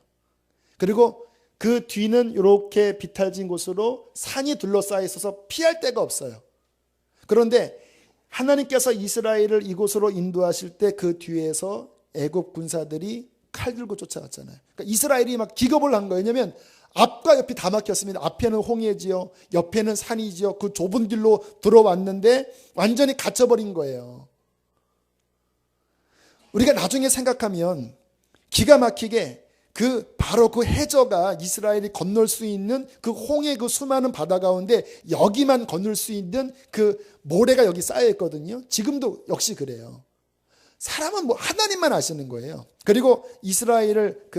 그리고 그 뒤는 이렇게 비탈진 곳으로 산이 둘러싸여 있어서 피할 데가 없어요. 그런데 하나님께서 이스라엘을 이곳으로 인도하실 때 그 뒤에서 애굽 군사들이 칼 들고 쫓아갔잖아요. 그러니까 이스라엘이 막 기겁을 한 거예요. 왜냐하면 앞과 옆이 다 막혔습니다. 앞에는 홍해지요, 옆에는 산이지요. 그 좁은 길로 들어왔는데 완전히 갇혀버린 거예요. 우리가 나중에 생각하면 기가 막히게 바로 그 해저가 이스라엘이 건널 수 있는 그 홍해 그 수많은 바다 가운데 여기만 건널 수 있는 그 모래가 여기 쌓여 있거든요. 지금도 역시 그래요. 사람은 하나님만 아시는 거예요. 그리고 이스라엘을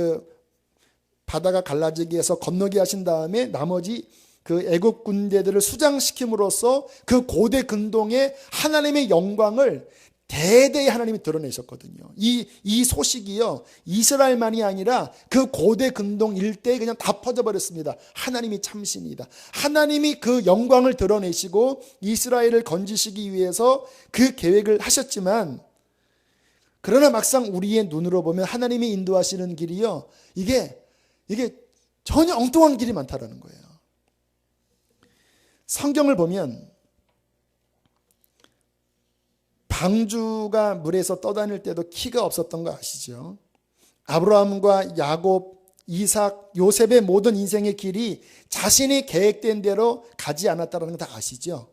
바다가 갈라지기 위해서 건너게 하신 다음에 나머지 그 애국 군대들을 수장시킴으로써 그 고대 근동에 하나님의 영광을 대대히 하나님이 드러내셨거든요. 이 소식이요, 이스라엘만이 아니라 그 고대 근동 일대에 그냥 다 퍼져버렸습니다. 하나님이 참신이다. 하나님이 그 영광을 드러내시고 이스라엘을 건지시기 위해서 그 계획을 하셨지만, 그러나 막상 우리의 눈으로 보면 하나님이 인도하시는 길이요, 이게 전혀 엉뚱한 길이 많다라는 거예요. 성경을 보면 방주가 물에서 떠다닐 때도 키가 없었던 거 아시죠? 아브라함과 야곱, 이삭, 요셉의 모든 인생의 길이 자신이 계획된 대로 가지 않았다는 거 다 아시죠?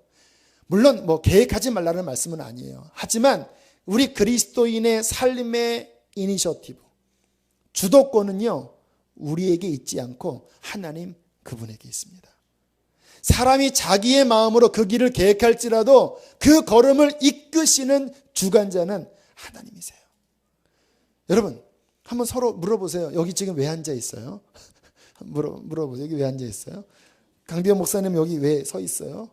물론 계획하지 말라는 말씀은 아니에요. 하지만 우리 그리스도인의 삶의 이니셔티브, 주도권은요, 우리에게 있지 않고 하나님 그분에게 있습니다. 사람이 자기의 마음으로 그 길을 계획할지라도 그 걸음을 이끄시는 주관자는 하나님이세요. 여러분, 한번 서로 물어보세요. 여기 지금 왜 앉아 있어요? 물어보세요. 여기 왜 앉아 있어요? 강대현 목사님 여기 왜 서 있어요?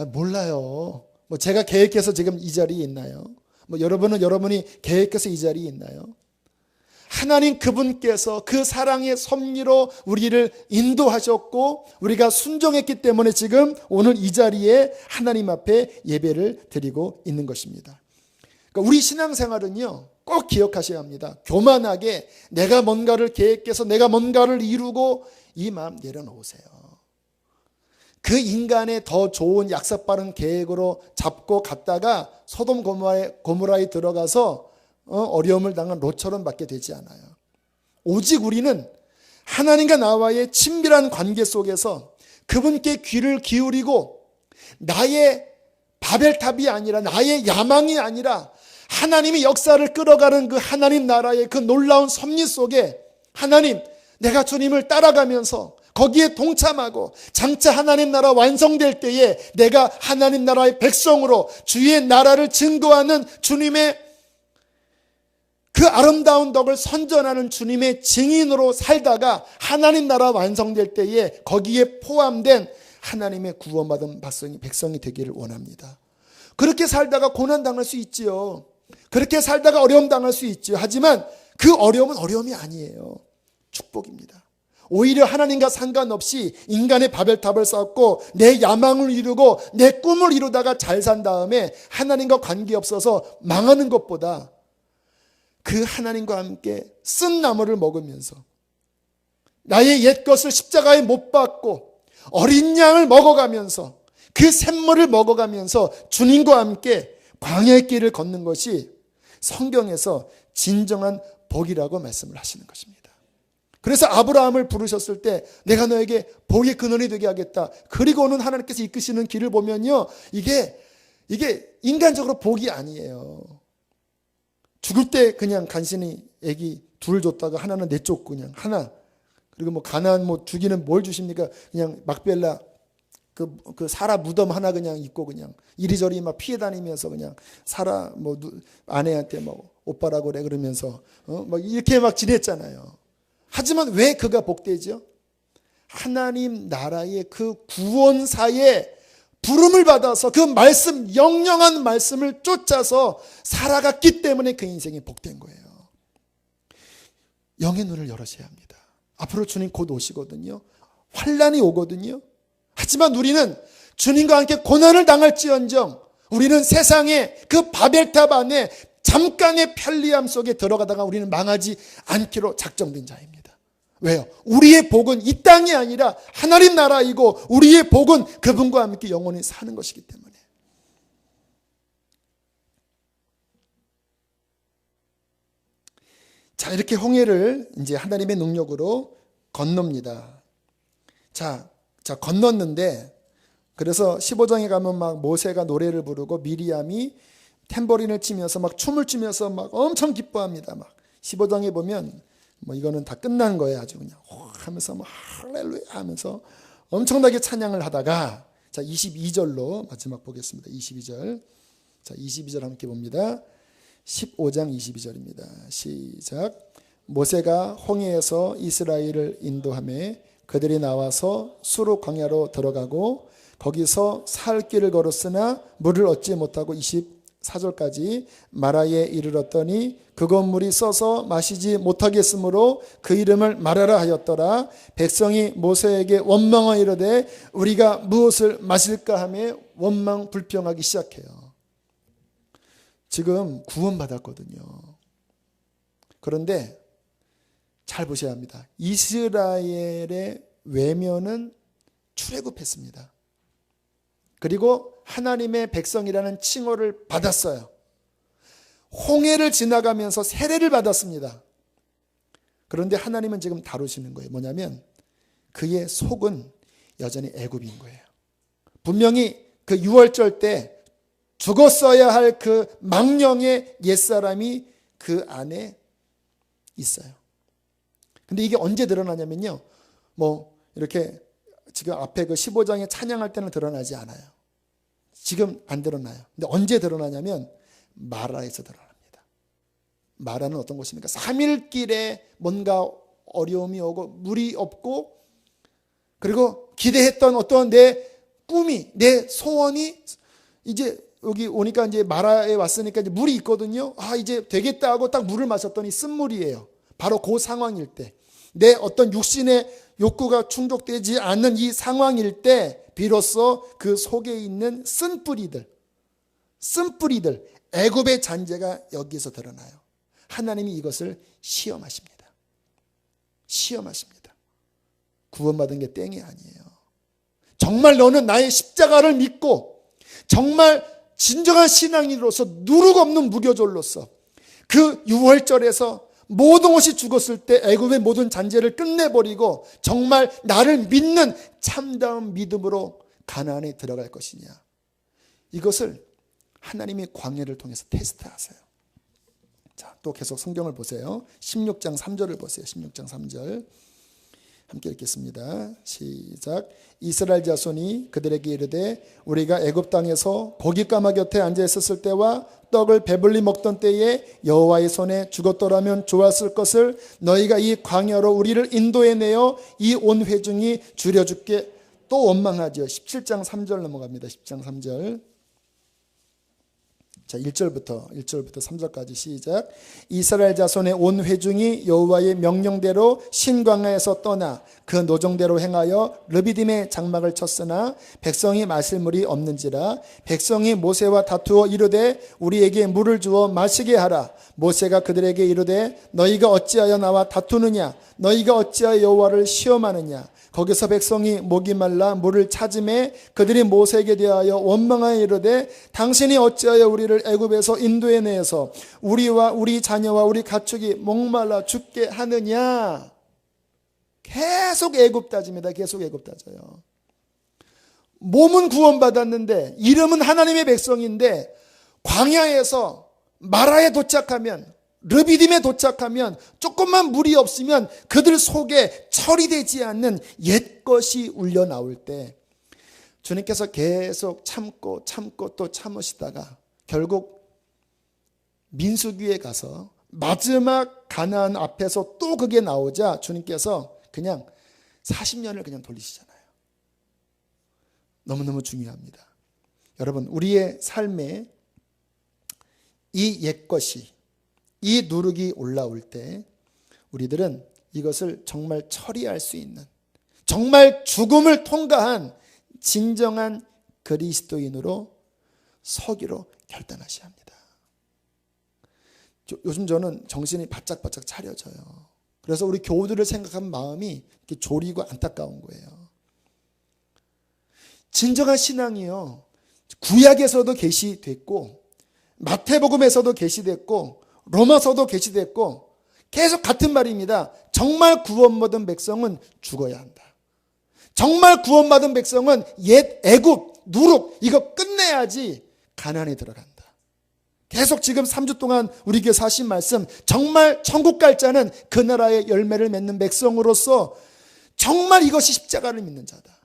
몰라요. 뭐 제가 계획해서 지금 이 자리에 있나요? 뭐 여러분이 계획해서 이 자리에 있나요? 하나님 그분께서 그 사랑의 섭리로 우리를 인도하셨고 우리가 순종했기 때문에 지금 오늘 이 자리에 하나님 앞에 예배를 드리고 있는 것입니다. 그러니까 우리 신앙생활은요, 꼭 기억하셔야 합니다. 교만하게 내가 뭔가를 계획해서 내가 뭔가를 이루고 이 마음 내려놓으세요. 그 인간의 더 좋은 약삭빠른 계획으로 잡고 갔다가 소돔 고모라에 들어가서 어려움을 당한 롯처럼 받게 되지 않아요. 오직 우리는 하나님과 나와의 친밀한 관계 속에서 그분께 귀를 기울이고 나의 바벨탑이 아니라 나의 야망이 아니라 하나님이 역사를 끌어가는 그 하나님 나라의 그 놀라운 섭리 속에 하나님, 내가 주님을 따라가면서 거기에 동참하고 장차 하나님 나라 완성될 때에 내가 하나님 나라의 백성으로 주의 나라를 증거하는 주님의 그 아름다운 덕을 선전하는 주님의 증인으로 살다가 하나님 나라 완성될 때에 거기에 포함된 하나님의 구원받은 백성이 되기를 원합니다. 그렇게 살다가 고난 당할 수 있지요. 그렇게 살다가 어려움 당할 수 있지요. 하지만 그 어려움은 어려움이 아니에요. 축복입니다. 오히려 하나님과 상관없이 인간의 바벨탑을 쌓고 내 야망을 이루고 내 꿈을 이루다가 잘 산 다음에 하나님과 관계없어서 망하는 것보다 그 하나님과 함께 쓴 나무를 먹으면서 나의 옛것을 십자가에 못 박고 어린 양을 먹어가면서 그 샘물을 먹어가면서 주님과 함께 광야의 길을 걷는 것이 성경에서 진정한 복이라고 말씀을 하시는 것입니다. 그래서 아브라함을 부르셨을 때 내가 너에게 복의 근원이 되게 하겠다. 그리고는 하나님께서 이끄시는 길을 보면요, 이게 인간적으로 복이 아니에요. 죽을 때 그냥 간신히 애기 둘 줬다가 하나는 내쫓고 그냥 하나. 그리고 뭐 가나안 뭐 주기는 뭘 주십니까? 그냥 막벨라 그 사라 무덤 하나 그냥 있고 그냥 이리저리 막 피해 다니면서 그냥 사라 뭐 아내한테 뭐 오빠라고 그래 그러면서 막 이렇게 막 지냈잖아요. 하지만 왜 그가 복되죠? 하나님 나라의 그 구원사의 부름을 받아서 그 말씀, 영영한 말씀을 쫓아서 살아갔기 때문에 그 인생이 복된 거예요. 영의 눈을 열으셔야 합니다. 앞으로 주님 곧 오시거든요. 환난이 오거든요. 하지만 우리는 주님과 함께 고난을 당할지언정 우리는 세상의 그 바벨탑 안에 잠깐의 편리함 속에 들어가다가 우리는 망하지 않기로 작정된 자입니다. 왜요? 우리의 복은 이 땅이 아니라 하나님 나라이고 우리의 복은 그분과 함께 영원히 사는 것이기 때문에. 자, 이렇게 홍해를 이제 하나님의 능력으로 건넙니다. 자, 건넜는데 그래서 15장에 가면 막 모세가 노래를 부르고 미리암이 탬버린을 치면서 막 춤을 추면서 막 엄청 기뻐합니다. 막 15장에 보면 뭐 이거는 다 끝난 거예요. 아주 그냥 하면서 막 할렐루야 하면서 엄청나게 찬양을 하다가 자 22절로 마지막 보겠습니다. 22절. 자 22절 함께 봅니다. 15장 22절입니다. 시작. 모세가 홍해에서 이스라엘을 인도하며 그들이 나와서 수르 광야로 들어가고 거기서 살 길을 걸었으나 물을 얻지 못하고 24절까지 마라에 이르렀더니 그 건물이 써서 마시지 못하겠으므로 그 이름을 마라라 하였더라. 백성이 모세에게 원망하여 이르되 우리가 무엇을 마실까 하며 원망 불평하기 시작해요. 지금 구원받았거든요. 그런데 잘 보셔야 합니다. 이스라엘의 외면은 출애굽했습니다. 그리고 하나님의 백성이라는 칭호를 받았어요. 홍해를 지나가면서 세례를 받았습니다. 그런데 하나님은 지금 다루시는 거예요. 뭐냐면 그의 속은 여전히 애굽인 거예요. 분명히 그 유월절 때 죽었어야 할 그 망령의 옛사람이 그 안에 있어요. 근데 이게 언제 드러나냐면요. 뭐 이렇게 지금 앞에 그 15장에 찬양할 때는 드러나지 않아요. 지금 안 드러나요. 근데 언제 드러나냐면 마라에서 드러납니다. 마라는 어떤 곳입니까? 3일 길에 뭔가 어려움이 오고 물이 없고 그리고 기대했던 어떤 내 꿈이, 내 소원이 이제 여기 오니까 이제 마라에 왔으니까 이제 물이 있거든요. 이제 되겠다 하고 딱 물을 마셨더니 쓴물이에요. 바로 그 상황일 때, 내 어떤 육신의 욕구가 충족되지 않는 이 상황일 때 비로소 그 속에 있는 쓴뿌리들, 애굽의 잔재가 여기서 드러나요. 하나님이 이것을 시험하십니다. 구원받은 게 땡이 아니에요. 정말 너는 나의 십자가를 믿고 정말 진정한 신앙인으로서 누룩 없는 무교절로서 그 유월절에서 모든 것이 죽었을 때 애굽의 모든 잔재를 끝내버리고 정말 나를 믿는 참다운 믿음으로 가나안에 들어갈 것이냐. 이것을 하나님이 광야를 통해서 테스트하세요. 자, 또 계속 성경을 보세요. 16장 3절을 보세요. 16장 3절 함께 읽겠습니다. 시작. 이스라엘 자손이 그들에게 이르되 우리가 애굽 땅에서 고기 까마 곁에 앉아 있었을 때와 떡을 배불리 먹던 때에 여호와의 손에 죽었더라면 좋았을 것을 너희가 이 광야로 우리를 인도해 내어 이 온 회중이 줄여 죽게 또 원망하지요. 17장 3절 넘어갑니다. 10장 3절. 자, 1절부터 3절까지 시작. 이스라엘 자손의 온 회중이 여호와의 명령대로 신광야에서 떠나 그 노정대로 행하여 르비딤의 장막을 쳤으나 백성이 마실 물이 없는지라. 백성이 모세와 다투어 이르되 우리에게 물을 주어 마시게 하라. 모세가 그들에게 이르되 너희가 어찌하여 나와 다투느냐. 너희가 어찌하여 여호와를 시험하느냐. 거기서 백성이 목이 말라 물을 찾음에 그들이 모세에게 대하여 원망하여 이르되 당신이 어찌하여 우리를 애굽에서 인도해 내서 우리와 우리 자녀와 우리 가축이 목말라 죽게 하느냐. 계속 애굽 따집니다. 계속 애굽 따져요. 몸은 구원받았는데 이름은 하나님의 백성인데 광야에서 마라에 도착하면, 르비딤에 도착하면 조금만 물이 없으면 그들 속에 처리되지 않는 옛것이 울려 나올 때 주님께서 계속 참고 또 참으시다가 결국 민수기에 가서 마지막 가나안 앞에서 또 그게 나오자 주님께서 그냥 40년을 그냥 돌리시잖아요. 너무너무 중요합니다. 여러분, 우리의 삶에 이 옛것이, 이 누룩이 올라올 때 우리들은 이것을 정말 처리할 수 있는, 정말 죽음을 통과한 진정한 그리스도인으로 서기로 결단하셔야 합니다. 요즘 저는 정신이 바짝바짝 차려져요. 그래서 우리 교우들을 생각하는 마음이 이렇게 졸이고 안타까운 거예요. 진정한 신앙이요, 구약에서도 계시됐고 마태복음에서도 계시됐고 로마서도 계시됐고 계속 같은 말입니다. 정말 구원받은 백성은 죽어야 한다. 정말 구원받은 백성은 옛 애굽, 누룩 이거 끝내야지 가나안에 들어간다. 계속 지금 3주 동안 우리 교회에서 하신 말씀, 정말 천국 갈 자는 그 나라의 열매를 맺는 백성으로서 정말 이것이 십자가를 믿는 자다.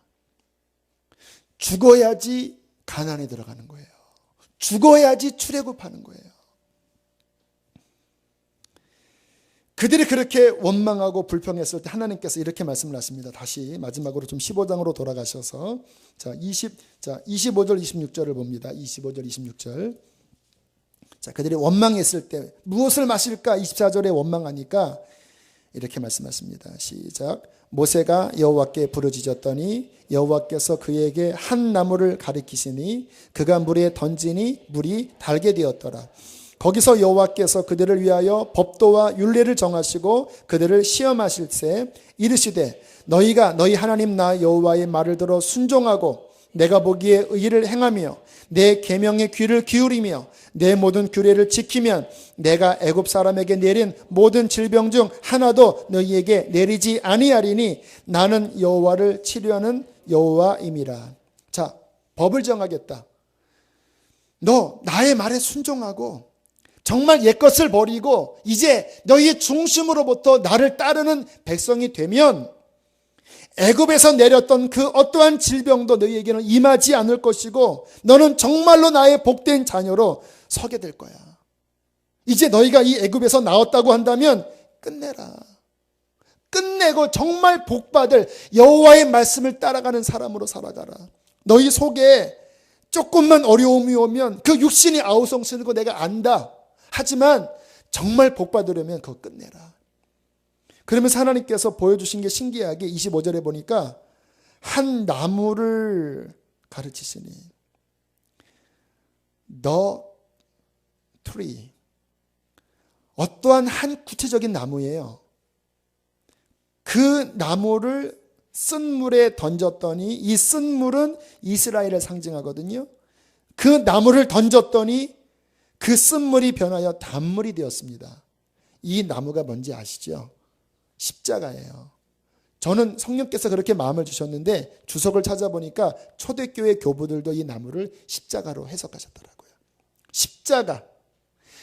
죽어야지 가나안에 들어가는 거예요. 죽어야지 출애굽하는 거예요. 그들이 그렇게 원망하고 불평했을 때 하나님께서 이렇게 말씀을 하십니다. 다시 마지막으로 좀 15장으로 돌아가셔서 자 25절 26절을 봅니다. 25절 26절. 자, 그들이 원망했을 때 무엇을 마실까? 24절에 원망하니까 이렇게 말씀하십니다. 시작. 모세가 여호와께 부르짖었더니 여호와께서 그에게 한 나무를 가리키시니 그가 물에 던지니 물이 달게 되었더라. 거기서 여호와께서 그들을 위하여 법도와 율례를 정하시고 그들을 시험하실세 이르시되 너희가 너희 하나님 나 여호와의 말을 들어 순종하고 내가 보기에 의를 행하며 내 계명에 귀를 기울이며 내 모든 규례를 지키면 내가 애굽 사람에게 내린 모든 질병 중 하나도 너희에게 내리지 아니하리니 나는 여호와를 치료하는 여호와임이라. 자, 법을 정하겠다. 너 나의 말에 순종하고 정말 옛것을 버리고 이제 너희의 중심으로부터 나를 따르는 백성이 되면 애굽에서 내렸던 그 어떠한 질병도 너희에게는 임하지 않을 것이고 너는 정말로 나의 복된 자녀로 서게 될 거야. 이제 너희가 이 애굽에서 나왔다고 한다면 끝내라. 끝내고 정말 복받을 여호와의 말씀을 따라가는 사람으로 살아가라. 너희 속에 조금만 어려움이 오면 그 육신이 아우성스러고 내가 안다. 하지만 정말 복받으려면 그거 끝내라. 그러면서 하나님께서 보여주신 게 신기하게 25절에 보니까 한 나무를 가르치시니 The tree, 어떠한 한 구체적인 나무예요. 그 나무를 쓴 물에 던졌더니 이 쓴 물은 이스라엘을 상징하거든요. 그 나무를 던졌더니 그 쓴 물이 변하여 단물이 되었습니다. 이 나무가 뭔지 아시죠? 십자가예요. 저는 성령께서 그렇게 마음을 주셨는데 주석을 찾아보니까 초대교회 교부들도 이 나무를 십자가로 해석하셨더라고요.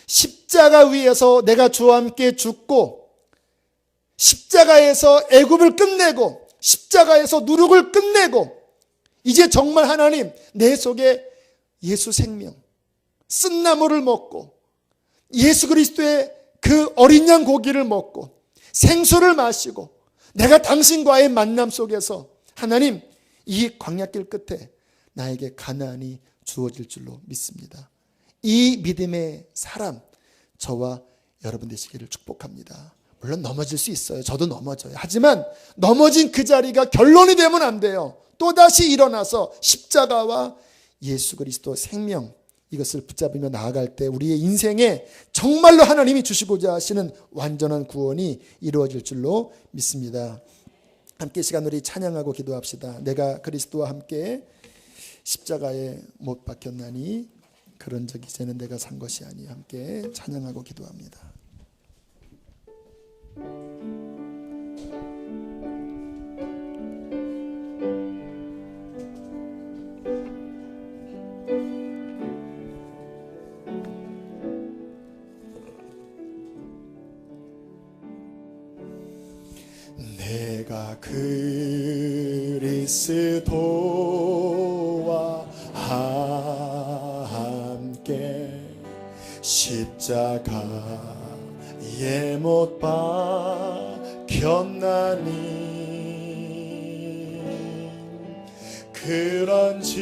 십자가 위에서 내가 주와 함께 죽고 십자가에서 애굽을 끝내고 십자가에서 누룩을 끝내고 이제 정말 하나님 내 속에 예수 생명 쓴 나무를 먹고 예수 그리스도의 그 어린 양 고기를 먹고 생수를 마시고 내가 당신과의 만남 속에서 하나님 이 광야길 끝에 나에게 가나안이 주어질 줄로 믿습니다. 이 믿음의 사람 저와 여러분 되시기를 축복합니다. 물론 넘어질 수 있어요. 저도 넘어져요. 하지만 넘어진 그 자리가 결론이 되면 안 돼요. 또다시 일어나서 십자가와 예수 그리스도 생명 이것을 붙잡으며 나아갈 때 우리의 인생에 정말로 하나님이 주시고자 하시는 완전한 구원이 이루어질 줄로 믿습니다. 함께 시간 우리 찬양하고 기도합시다. 내가 그리스도와 함께 십자가에 못 박혔나니 그런 적 이제는 내가 산 것이 아니야. 함께 찬양하고 기도합니다. 내가 그리스도와 함께 십자가에 못 박혔나니 그런즉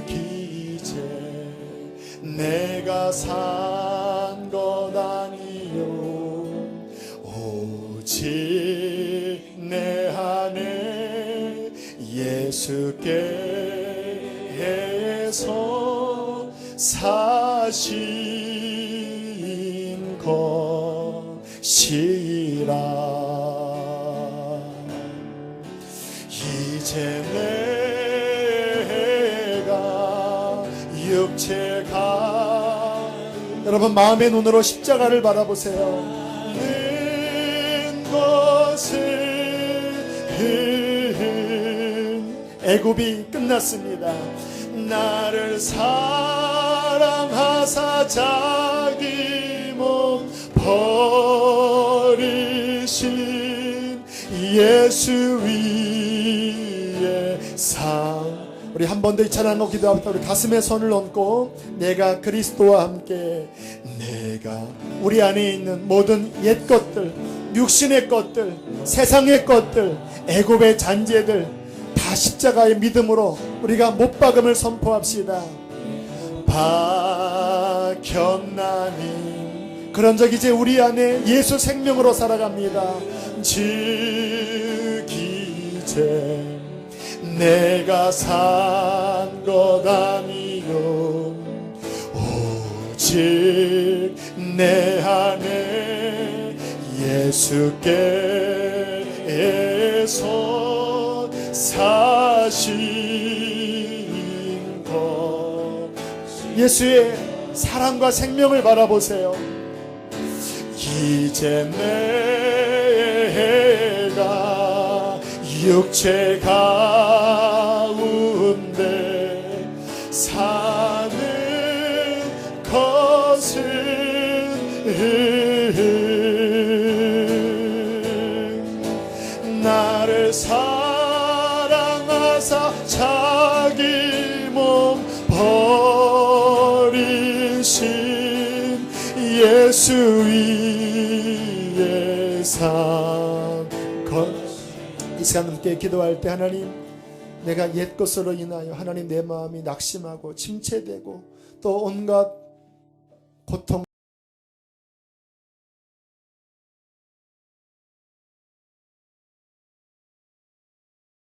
이제 내가 산 것 아니요 오직 내 안에 예수께서 사신 것이라. 이제 내가 육체가 여러분 마음의 눈으로 십자가를 바라보세요. 애굽이 끝났습니다. 나를 사랑하사 자기 몸 버리신 예수 위에 상. 우리 한 번 더 이 찬양으로 기도합니다. 우리 가슴에 손을 얹고 내가 그리스도와 함께 내가 우리 안에 있는 모든 옛 것들 육신의 것들 세상의 것들 애굽의 잔재들 다 십자가의 믿음으로 우리가 못 박음을 선포합시다. 박혔나니 그런 적 이제 우리 안에 예수 생명으로 살아갑니다. 즉 이제 내가 산 것 아니요 오직 내 안에 예수께서 사신 것. 예수의 사랑과 생명을 바라보세요. 이제 내가 육체 가운데 사는 것은 나를 사랑하사 자기 몸 버리신 예수 위에 사 시간 함께 기도할 때 하나님, 내가 옛 것으로 인하여 하나님 내 마음이 낙심하고 침체되고 또 온갖 고통